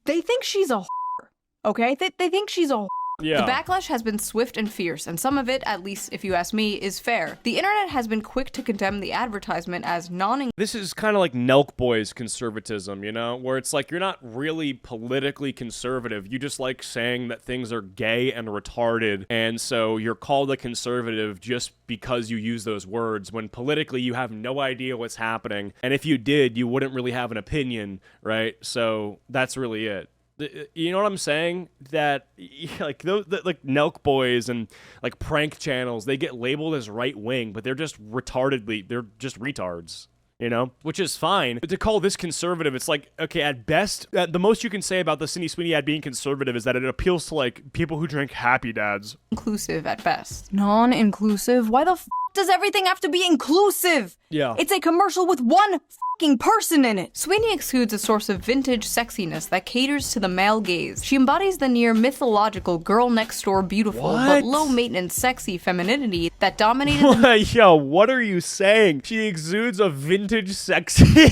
They think she's a whore, okay? They think she's a whore. Yeah. The backlash has been swift and fierce, and some of it, at least if you ask me, is fair. The internet has been quick to condemn the advertisement as This is kind of like Nelk Boys conservatism, you know? Where it's like, you're not really politically conservative. You just like saying that things are gay and retarded, and so you're called a conservative just because you use those words, when politically you have no idea what's happening. And if you did, you wouldn't really have an opinion, right? So that's really it. You know what I'm saying? That like like Nelk Boys and like prank channels, they get labeled as right wing, but they're just retards. You know, which is fine. But to call this conservative, it's like, okay, at best, the most you can say about the Sydney Sweeney ad being conservative is that it appeals to like people who drink Happy Dads. Inclusive at best. Non-inclusive? Why the f does everything have to be inclusive? Yeah. It's a commercial with one fucking person in it. Sweeney exudes a source of vintage sexiness that caters to the male gaze. She embodies the near mythological girl next door beautiful but low maintenance sexy femininity that dominated Yo, what are you saying? She exudes a vintage sexy.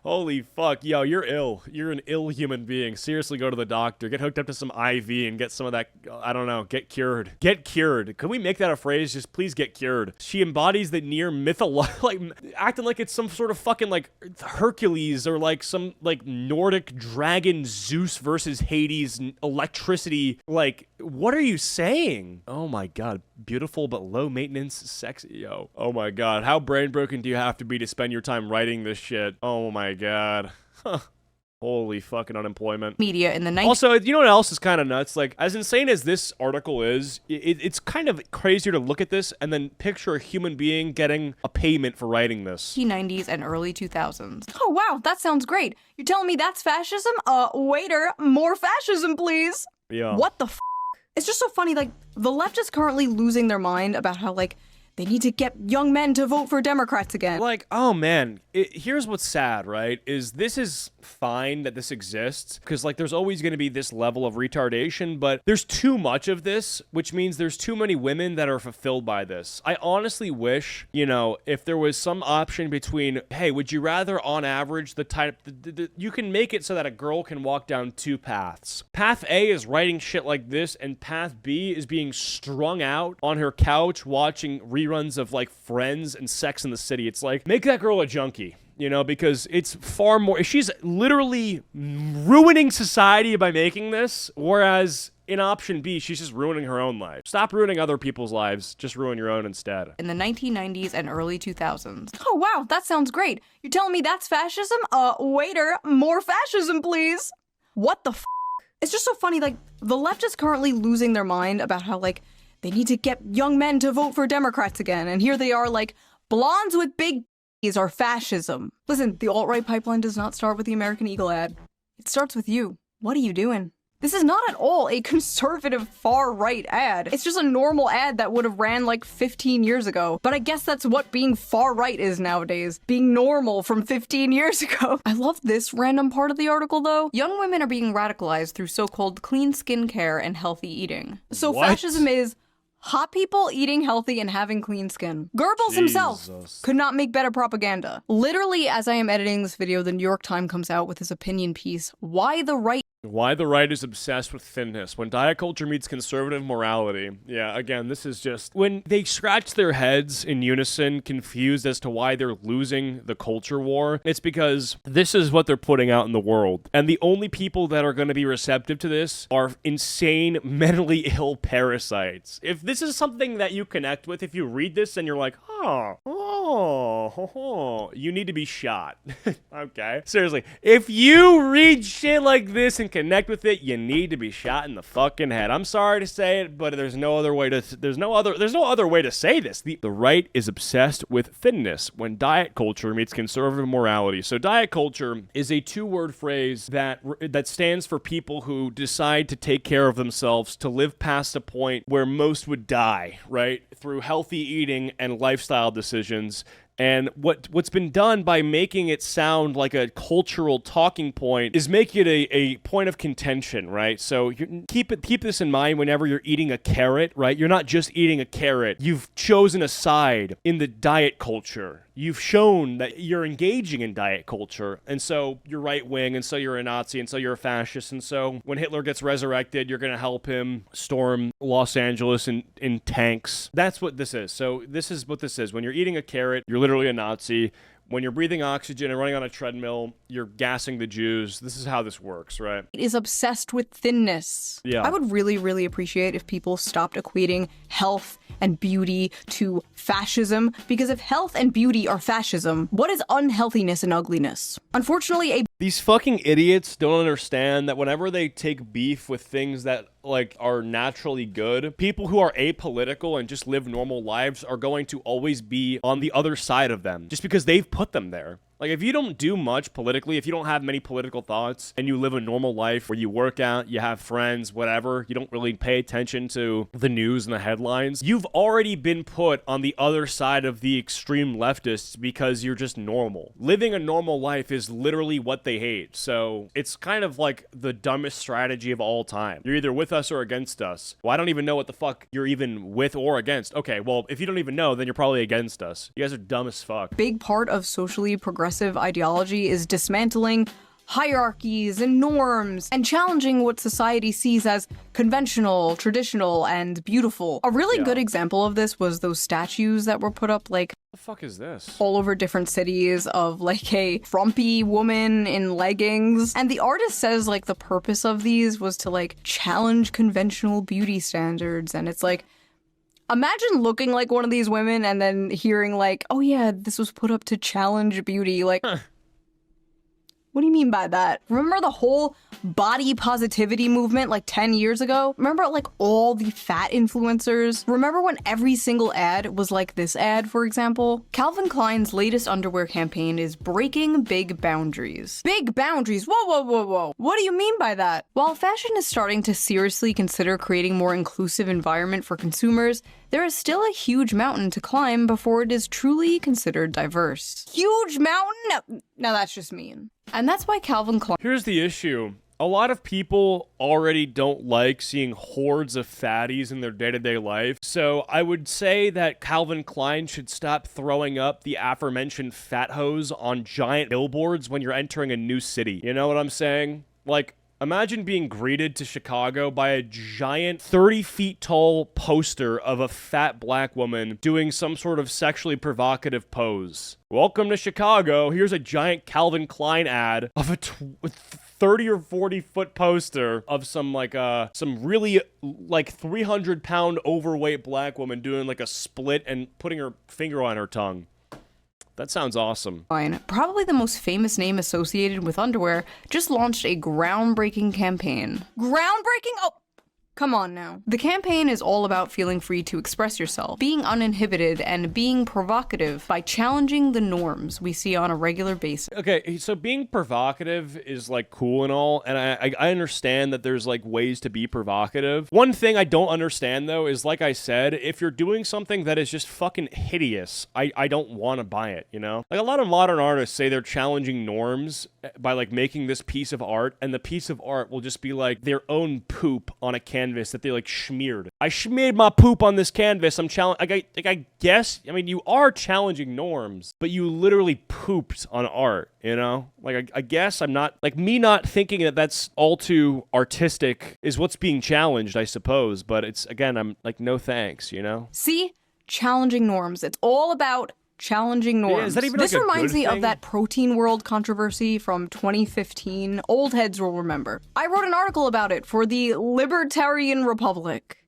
Holy fuck, yo, you're ill. You're an ill human being. Seriously, go to the doctor. Get hooked up to some IV and get some of that, I don't know, get cured. Get cured. Can we make that a phrase? Just please get cured. She embodies the near like, acting like it's some sort of fucking, like, Hercules or, like, some, like, Nordic dragon Zeus versus Hades electricity. Like, what are you saying? Oh my god. Beautiful but low maintenance sexy. Yo. Oh my god. How brain broken do you have to be to spend your time writing this shit? Oh my god. Holy fucking unemployment. Media in the 90s. Also, you know what else is kind of nuts? Like, as insane as this article is, it's kind of crazier to look at this and then picture a human being getting a payment for writing this. 1990s and early 2000s. Oh wow, that sounds great. You're telling me that's fascism? Waiter, more fascism, please. Yeah. What the f? It's just so funny, like, the left is currently losing their mind about how, like, they need to get young men to vote for Democrats again. Like, oh man, here's what's sad, right? This is fine that this exists, because, like, there's always going to be this level of retardation, but there's too much of this, which means there's too many women that are fulfilled by this. I honestly wish, you know, if there was some option between, hey, would you rather, on average, you can make it so that a girl can walk down two paths. Path A is writing shit like this, and path B is being strung out on her couch watching reruns of, like, Friends and Sex in the City. It's like, make that girl a junkie, you know, because it's far more, she's literally ruining society by making this, whereas in option B, she's just ruining her own life. Stop ruining other people's lives, just ruin your own instead. In the 1990s and early 2000s. Oh wow, that sounds great. You're telling me that's fascism? Waiter, more fascism, please. What the f? It's just so funny, like, the left is currently losing their mind about how, like, they need to get young men to vote for Democrats again, and here they are like, blondes with big b****s are fascism. Listen, the alt-right pipeline does not start with the American Eagle ad. It starts with you. What are you doing? This is not at all a conservative far-right ad. It's just a normal ad that would have ran like 15 years ago. But I guess that's what being far-right is nowadays. Being normal from 15 years ago. I love this random part of the article though. Young women are being radicalized through so-called clean skincare and healthy eating. So fascism is hot people eating healthy and having clean skin. Goebbels himself could not make better propaganda. Literally, as I am editing this video, the New York Times comes out with his opinion piece, Why the Right Why the right is obsessed with thinness. When diet culture meets conservative morality. Yeah, again, this is just... When they scratch their heads in unison, confused as to why they're losing the culture war, it's because this is what they're putting out in the world. And the only people that are going to be receptive to this are insane, mentally ill parasites. If this is something that you connect with, if you read this and you're like, you need to be shot. Okay? Seriously, if you read shit like this and connect with it, you need to be shot in the fucking head. I'm sorry to say it, but there's no other way to way to say this. The right is obsessed with thinness when diet culture meets conservative morality. So diet culture is a two-word phrase that stands for people who decide to take care of themselves, to live past a point where most would die, right? Through healthy eating and lifestyle decisions. And what's been done by making it sound like a cultural talking point is make it a point of contention, right? So keep this in mind whenever you're eating a carrot, right? You're not just eating a carrot. You've chosen a side in the diet culture. You've shown that you're engaging in diet culture, and so you're right-wing, and so you're a Nazi, and so you're a fascist, and so when Hitler gets resurrected, you're going to help him storm Los Angeles in tanks. That's what this is. So this is what this is. When you're eating a carrot, you're literally a Nazi. When you're breathing oxygen and running on a treadmill, you're gassing the Jews. This is how this works, right? It is obsessed with thinness. Yeah. I would really, really appreciate if people stopped equating health and beauty to fascism, because if health and beauty are fascism, what is unhealthiness and ugliness? Unfortunately, these fucking idiots don't understand that whenever they take beef with things that are naturally good, people who are apolitical and just live normal lives are going to always be on the other side of them just because they've put them there. Like, if you don't do much politically, if you don't have many political thoughts, and you live a normal life where you work out, you have friends, whatever, you don't really pay attention to the news and the headlines, you've already been put on the other side of the extreme leftists because you're just normal. Living a normal life is literally what they hate. So it's kind of like the dumbest strategy of all time. You're either with us or against us. Well, I don't even know what the fuck you're even with or against. Okay, well, if you don't even know, then you're probably against us. You guys are dumb as fuck. Big part of socially progressive ideology is dismantling hierarchies and norms and challenging what society sees as conventional, traditional, and beautiful. A really good example of this was those statues that were put up What the fuck is this? all over different cities of a frumpy woman in leggings. And the artist says the purpose of these was to challenge conventional beauty standards. And it's imagine looking like one of these women and then hearing oh yeah, this was put up to challenge beauty. What do you mean by that? Remember the whole body positivity movement 10 years ago? Remember all the fat influencers? Remember when every single ad was like this ad, for example? Calvin Klein's latest underwear campaign is breaking big boundaries. Big boundaries? Whoa, whoa, whoa, whoa. What do you mean by that? While fashion is starting to seriously consider creating more inclusive environment for consumers, there is still a huge mountain to climb before it is truly considered diverse. Huge mountain? No, that's just mean. And that's why Calvin Klein... Here's the issue. A lot of people already don't like seeing hordes of fatties in their day-to-day life. So I would say that Calvin Klein should stop throwing up the aforementioned fat hose on giant billboards when you're entering a new city. You know what I'm saying? Imagine being greeted to Chicago by a giant 30 feet tall poster of a fat black woman doing some sort of sexually provocative pose. Welcome to Chicago. Here's a giant Calvin Klein ad of a 30 or 40 foot poster of some really 300 pound overweight black woman doing a split and putting her finger on her tongue. That sounds awesome. Probably the most famous name associated with underwear, just launched a groundbreaking campaign. Groundbreaking? Oh, come on now. The campaign is all about feeling free to express yourself, being uninhibited, and being provocative by challenging the norms we see on a regular basis. Okay, so being provocative is cool and all, and I understand that there's ways to be provocative. One thing I don't understand though is, like I said, if you're doing something that is just fucking hideous, I don't want to buy it, you know? A lot of modern artists say they're challenging norms by making this piece of art, and the piece of art will just be their own poop on a canvas canvas that they like smeared. I smeared my poop on this canvas. I'm I guess, I mean, you are challenging norms, but you literally pooped on art, you know? Like, I guess I'm not, like, me not thinking that that's all too artistic is what's being challenged, I suppose. But it's, again, I'm like, no thanks, you know? See? Challenging norms. It's all about challenging norms. Yeah, is that even this like a reminds good me thing? of that protein world controversy from 2015. Old heads will remember. I wrote an article about it for the Libertarian Republic.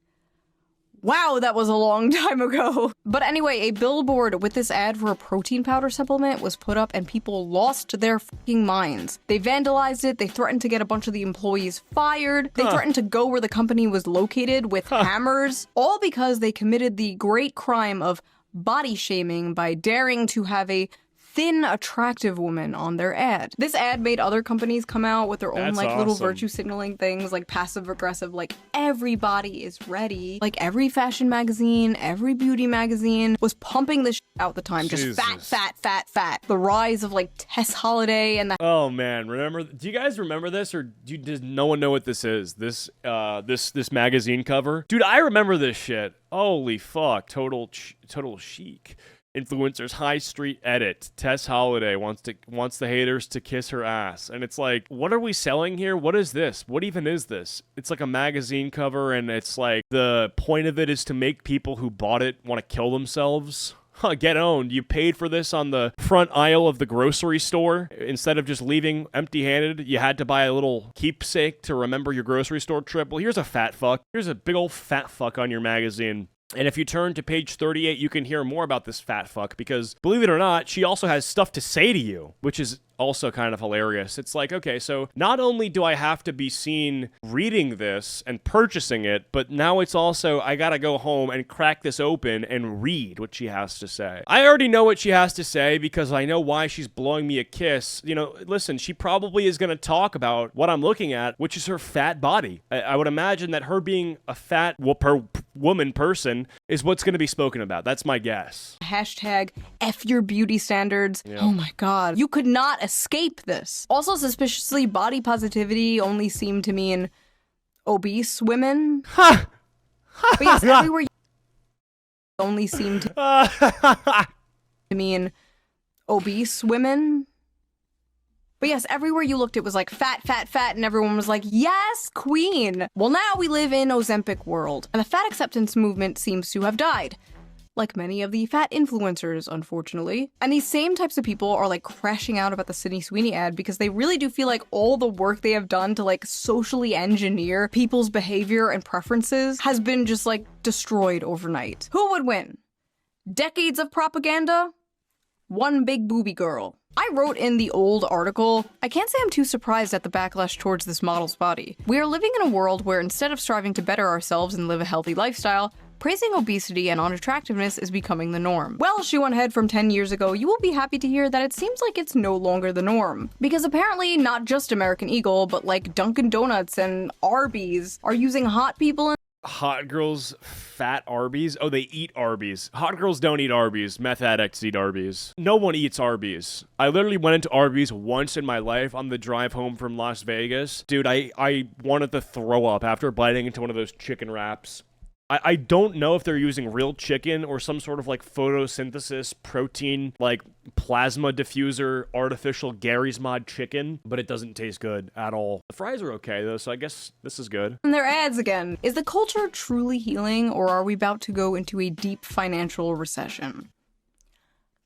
Wow, that was a long time ago. But anyway, a billboard with this ad for a protein powder supplement was put up and people lost their fucking minds. They vandalized it, they threatened to get a bunch of the employees fired, they threatened to go where the company was located with hammers, all because they committed the great crime of body shaming by daring to have a thin, attractive woman on their ad. This ad made other companies come out with their own like little virtue signaling things, like passive aggressive, like everybody is ready. Like every fashion magazine, every beauty magazine was pumping this out the time. Jesus. Just fat, fat, fat, fat. The rise of like Tess Holiday and the Oh man, do you guys remember this, or does no one know what this is? This magazine cover? Dude, I remember this shit. Holy fuck, total chic. Influencers high street edit. Tess Holiday wants the haters to kiss her ass. And it's like, what are we selling here? What is this? What even is this? It's like a magazine cover, and it's like the point of it is to make people who bought it want to kill themselves. Get owned. You paid for this on the front aisle of the grocery store. Instead of just leaving empty-handed, you had to buy a little keepsake to remember your grocery store trip. Well, here's a fat fuck. Here's a big old fat fuck on your magazine. And if you turn to page 38, you can hear more about this fat fuck, because believe it or not, she also has stuff to say to you, which is also kind of hilarious. It's like, okay, so not only do I have to be seen reading this and purchasing it, but now it's also, I gotta go home and crack this open and read what she has to say. I already know what she has to say because I know why she's blowing me a kiss. You know, listen, she probably is gonna talk about what I'm looking at, which is her fat body. I would imagine that her being a fat woman person is what's gonna be spoken about. That's my guess. hashtag F your beauty standards. Yep. Oh my god. You could not escape this. Also, suspiciously, body positivity only seemed to mean obese women. But yes, everywhere you only seemed to mean obese women. But yes, everywhere you looked, it was like fat, fat, fat, and everyone was like, yes, queen. Well, now we live in Ozempic world, and the fat acceptance movement seems to have died. Like many of the fat influencers, unfortunately. And these same types of people are like crashing out about the Sydney Sweeney ad because they really do feel like all the work they have done to like socially engineer people's behavior and preferences has been just like destroyed overnight. Who would win? Decades of propaganda? One big booby girl. I wrote in the old article, I can't say I'm too surprised at the backlash towards this model's body. We are living in a world where instead of striving to better ourselves and live a healthy lifestyle, praising obesity and unattractiveness is becoming the norm. Well, she went ahead from 10 years ago, you will be happy to hear that it seems like it's no longer the norm. Because apparently not just American Eagle, but like Dunkin' Donuts and Arby's are using hot people and Hot girls, fat Arby's? Oh, they eat Arby's. Hot girls don't eat Arby's. Meth addicts eat Arby's. No one eats Arby's. I literally went into Arby's once in my life on the drive home from Las Vegas. Dude, I wanted to throw up after biting into one of those chicken wraps. I don't know if they're using real chicken or some sort of like photosynthesis protein, like plasma diffuser, artificial Gary's Mod chicken, but it doesn't taste good at all. The fries are okay though, so I guess this is good. their ads again. Is the culture truly healing, or are we about to go into a deep financial recession?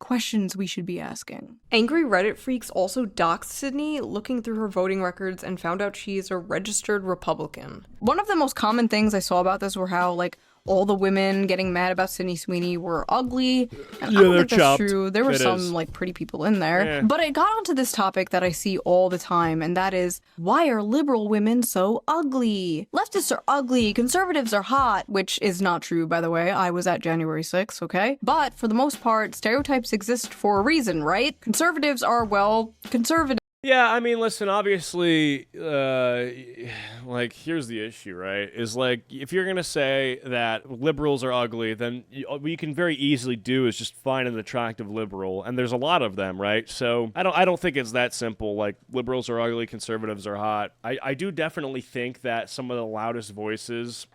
Questions we should be asking. Angry Reddit freaks also doxed Sydney, looking through her voting records and found out she is a registered Republican. One of the most common things I saw about this were how, like, all the women getting mad about Sydney Sweeney were ugly. And I don't think that's true. There were some like pretty people in there. Yeah. But it got onto this topic that I see all the time, and that is, why are liberal women so ugly? Leftists are ugly, conservatives are hot, which is not true, by the way. I was at January 6th, okay? But for the most part, stereotypes exist for a reason, right? Conservatives are, well, conservative. Yeah, I mean, listen, obviously, like, here's the issue, right? Is like, if you're gonna say that liberals are ugly, then what you can very easily do is just find an attractive liberal, and there's a lot of them, right? So I don't think it's that simple. Like, liberals are ugly, conservatives are hot. I do definitely think that some of the loudest voices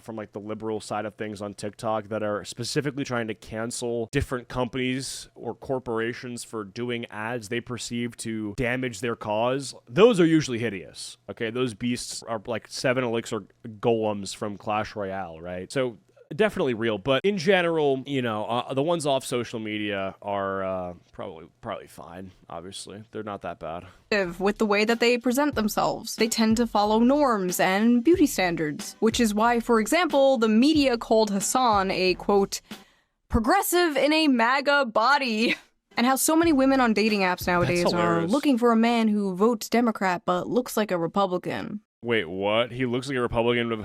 from like the liberal side of things on TikTok that are specifically trying to cancel different companies or corporations for doing ads they perceive to damage their cause, those are usually hideous. Okay, those beasts are like 7 elixir golems from Clash Royale, right? So definitely real, but in general, you know, the ones off social media are probably fine. Obviously, they're not that bad. With the way that they present themselves, they tend to follow norms and beauty standards, which is why, for example, the media called Hassan a quote progressive in a MAGA body. And how so many women on dating apps nowadays are looking for a man who votes Democrat but looks like a Republican. Wait, what? He looks like a Republican?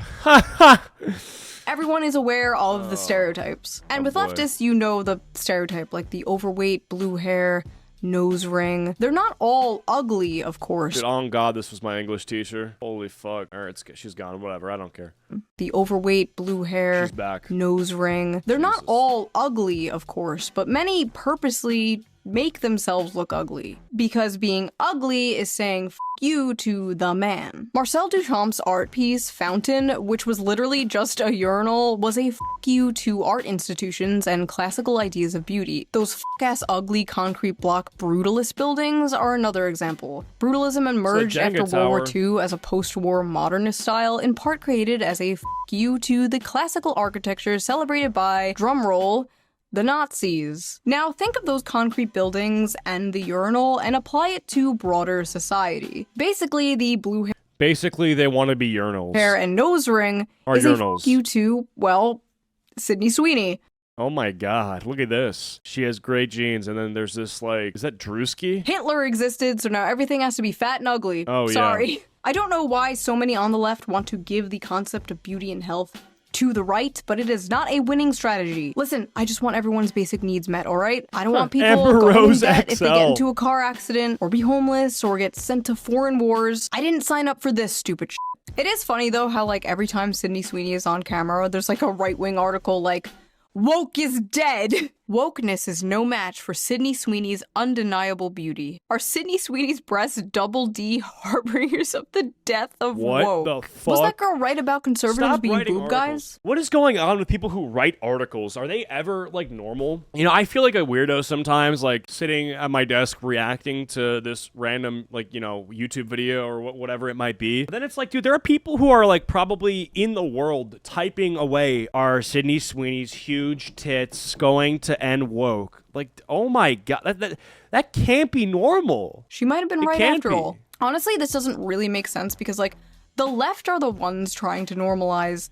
Everyone is aware of the stereotypes. And with leftists, you know the stereotype, like the overweight, blue hair, nose ring. They're not all ugly, of course. Dude, on God, this was my English teacher. Holy fuck. All right, she's gone. Whatever, I don't care. The overweight, blue hair, she's back. Nose ring. They're not all ugly, of course, but many purposely make themselves look ugly. Because being ugly is saying f you to the man. Marcel Duchamp's art piece, Fountain, which was literally just a urinal, was a f you to art institutions and classical ideas of beauty. Those f-ass ugly concrete block brutalist buildings are another example. Brutalism emerged after World War II as a post-war modernist style, in part created as a f you to the classical architecture celebrated by, drumroll, the Nazis. Now think of those concrete buildings and the urinal and apply it to broader society. Basically, the blue hair. Basically, they want to be urinals. Hair and nose ring is urinals. A you to, well, Sydney Sweeney. Oh my God, look at this. She has great genes, and then there's this, like, is that Drewski? Hitler existed, so now everything has to be fat and ugly. Oh, sorry. Yeah. I don't know why so many on the left want to give the concept of beauty and health to the right, but it is not a winning strategy. Listen, I just want everyone's basic needs met, alright? I don't want people going in debt if they get into a car accident, or be homeless, or get sent to foreign wars. I didn't sign up for this stupid shit. It is funny though how like every time Sydney Sweeney is on camera, there's like a right-wing article like, woke is dead. Wokeness is no match for Sydney Sweeney's undeniable beauty. Are Sydney Sweeney's breasts double D harbingers of the death of woke? What the fuck? Was that girl right about conservatives being boob guys? What is going on with people who write articles? Are they ever, like, normal? You know, I feel like a weirdo sometimes, like, sitting at my desk reacting to this random, like, you know, YouTube video or whatever it might be. But then it's like, dude, there are people who are, like, probably in the world typing away, are Sydney Sweeney's huge tits going to end woke? Like, oh my God, that can't be normal. She might have been right after all. Honestly, this doesn't really make sense because, like, the left are the ones trying to normalize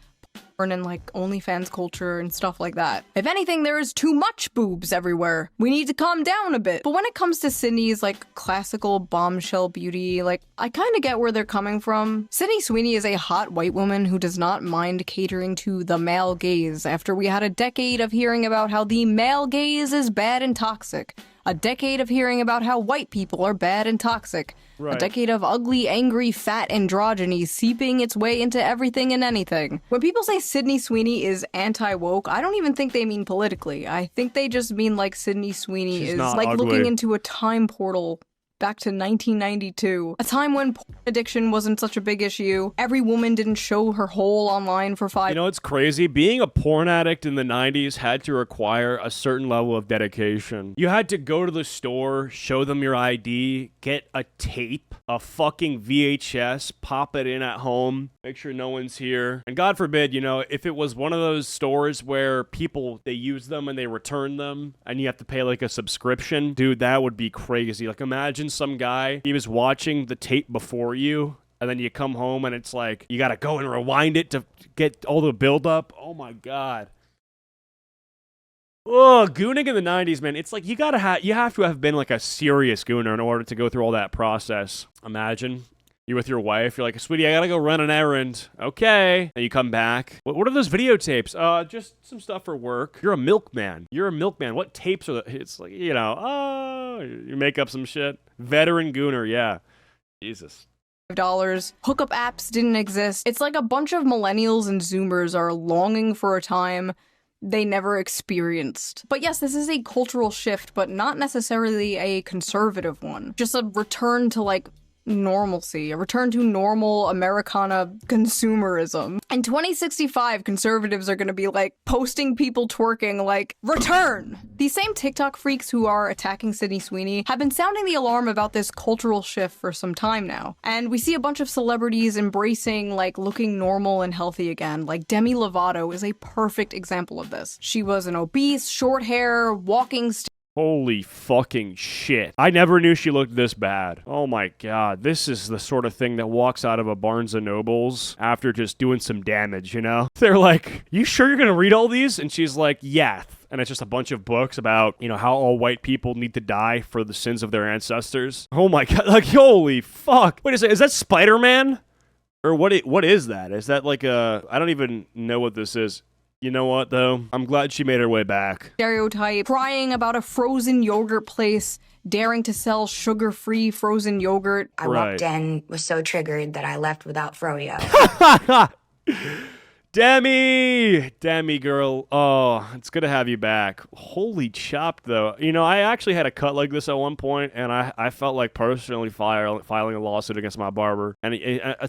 porn and, like, OnlyFans culture and stuff like that. If anything, there is too much boobs everywhere. We need to calm down a bit. But when it comes to Sydney's, like, classical bombshell beauty, like, I kind of get where they're coming from. Sydney Sweeney is a hot white woman who does not mind catering to the male gaze after we had a decade of hearing about how the male gaze is bad and toxic. A decade of hearing about how white people are bad and toxic. Right. A decade of ugly, angry, fat androgyny seeping its way into everything and anything. When people say Sydney Sweeney is anti-woke, I don't even think they mean politically. I think they just mean like Sydney Sweeney is like ugly. Looking into a time portal back to 1992, a time when porn addiction wasn't such a big issue. Every woman didn't show her hole online for 5 You know, it's crazy. Being a porn addict in the 90s had to require a certain level of dedication. You had to go to the store, show them your ID, get a tape, a fucking VHS, pop it in at home, make sure no one's here. And God forbid, you know, if it was one of those stores where people, they use them and they return them and you have to pay like a subscription, dude, that would be crazy. Like, imagine some guy, he was watching the tape before you, and then you come home and it's like, you gotta go and rewind it to get all the buildup. Oh my God. Oh, gooning in the 90s, man. It's like, you have to have been like a serious gooner in order to go through all that process. Imagine. You're with your wife, you're like, sweetie, I gotta go run an errand. Okay. And you come back. What are those videotapes? Just some stuff for work. You're a milkman. What tapes are it's like, you know, You make up some shit. Veteran Gooner, yeah. Jesus. Hookup apps didn't exist. It's like a bunch of millennials and Zoomers are longing for a time they never experienced. But yes, this is a cultural shift, but not necessarily a conservative one. Just a return to like normalcy, a return to normal Americana consumerism. In 2065, conservatives are gonna be like posting people twerking like, return! These same TikTok freaks who are attacking Sydney Sweeney have been sounding the alarm about this cultural shift for some time now. And we see a bunch of celebrities embracing like looking normal and healthy again. Like Demi Lovato is a perfect example of this. She was an obese, short hair, walking Holy fucking shit. I never knew she looked this bad. Oh my god. This is the sort of thing that walks out of a Barnes & Noble's after just doing some damage, you know? They're like, you sure you're gonna read all these? And she's like, yeah. And it's just a bunch of books about, you know, how all white people need to die for the sins of their ancestors. Oh my god. Like, holy fuck. Wait a second. Is that Spider-Man? Or what is that? Is that like a... I don't even know what this is. You know what, though? I'm glad she made her way back. Stereotype, crying about a frozen yogurt place, daring to sell sugar-free frozen yogurt. I walked in, was so triggered that I left without froyo. Demi girl. Oh, it's good to have you back. Holy chopped, though. You know, I actually had a cut like this at one point, and I felt like personally filing a lawsuit against my barber. And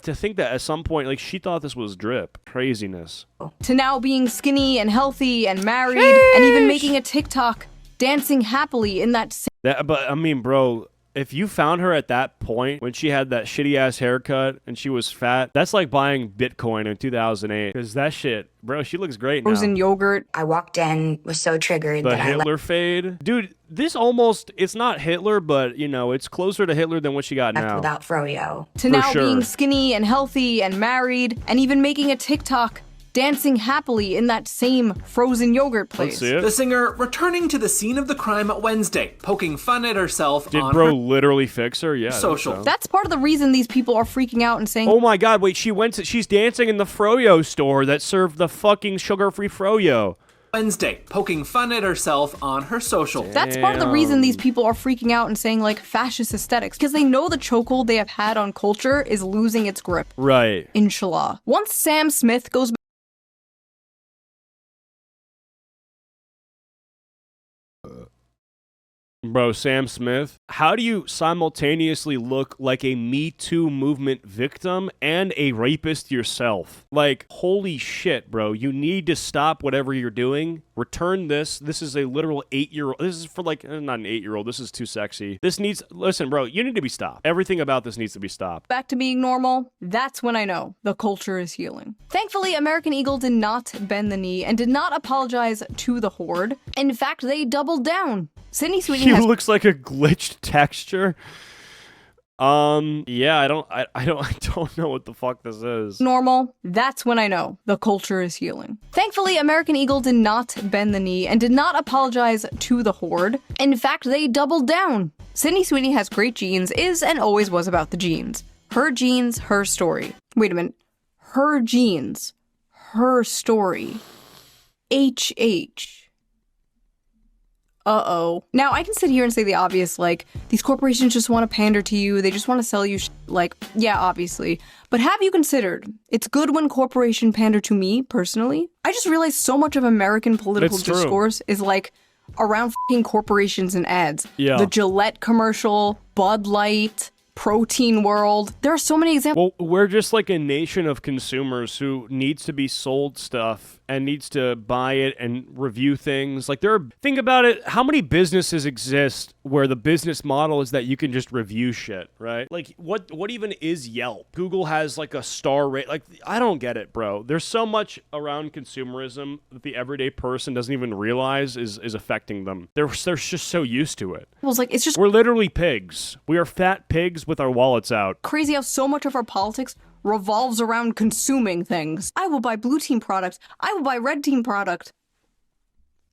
to think that at some point, like, she thought this was drip. Craziness. To now being skinny and healthy and married, and even making a TikTok, dancing happily in that same... But, I mean, bro... If you found her at that point, when she had that shitty-ass haircut and she was fat, that's like buying Bitcoin in 2008. Because that shit, bro, she looks great now. Frozen yogurt. I walked in, was so triggered that I Hitler fade. Dude, this almost, it's not Hitler, but, you know, it's closer to Hitler than what she got left now. without froyo. To now being skinny and healthy and married, and even making a TikTok, dancing happily in that same frozen yogurt place. The singer returning to the scene of the crime Wednesday, poking fun at herself Did on bro her literally fix her? Yeah. social. That's part of the reason these people are freaking out and saying, oh my god, wait, she's dancing in the froyo store that served the fucking sugar-free froyo. Wednesday, poking fun at herself on her social. That's part of the reason these people are freaking out and saying, like, fascist aesthetics, because they know the chokehold they have had on culture is losing its grip. Right. Inshallah. Once Sam Smith goes Bro, Sam Smith, how do you simultaneously look like a Me Too movement victim and a rapist yourself? Like, holy shit, bro. You need to stop whatever you're doing. Return this. This is a literal 8-year-old. This is for like, not an 8-year-old. This is too sexy. This needs, listen, bro, you need to be stopped. Everything about this needs to be stopped. Back to being normal, that's when I know the culture is healing. Thankfully, American Eagle did not bend the knee and did not apologize to the horde. In fact, they doubled down. Sydney Sweeney looks like a glitched texture. Yeah, I don't know what the fuck this is. Normal, that's when I know the culture is healing. Thankfully, American Eagle did not bend the knee and did not apologize to the horde. In fact, they doubled down. Sydney Sweeney has great genes, is and always was about the genes. Her genes, her story. Wait a minute. Her genes, her story. HH. Uh-oh. Now, I can sit here and say the obvious, like, these corporations just want to pander to you, they just want to sell you like, yeah, obviously. But have you considered, it's good when corporation pander to me, personally? I just realized so much of American political discourse is, like, around f***ing corporations and ads. Yeah. The Gillette commercial, Bud Light, Protein World. There are so many examples. Well, we're just like a nation of consumers who needs to be sold stuff and needs to buy it and review things. Like, think about it, how many businesses exist where the business model is that you can just review shit, right? Like, what even is Yelp? Google has like a star rate. Like, I don't get it, bro. There's so much around consumerism that the everyday person doesn't even realize is affecting them. They're just so used to it. Well, it's like, it's just... We're literally pigs. We are fat pigs with our wallets out. Crazy how so much of our politics revolves around consuming things. I will buy blue team product. I will buy red team product.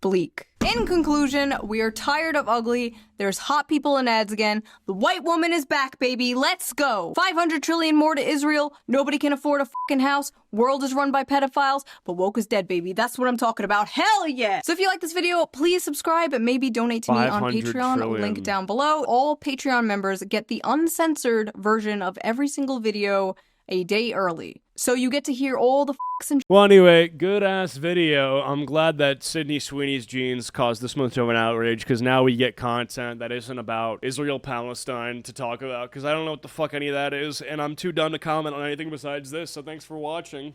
Bleak. In conclusion, we are tired of ugly. There's hot people in ads again. The white woman is back, baby. Let's go. 500 trillion more to Israel. Nobody can afford a fucking house. World is run by pedophiles, but woke is dead, baby. That's what I'm talking about. Hell yeah. So if you like this video, please subscribe and maybe donate to me on Patreon. Trillion. Link down below. All Patreon members get the uncensored version of every single video a day early. So you get to hear all the f***s and Well, anyway, good-ass video. I'm glad that Sydney Sweeney's jeans caused this much of an outrage, because now we get content that isn't about Israel-Palestine to talk about, because I don't know what the fuck any of that is, and I'm too dumb to comment on anything besides this, so thanks for watching.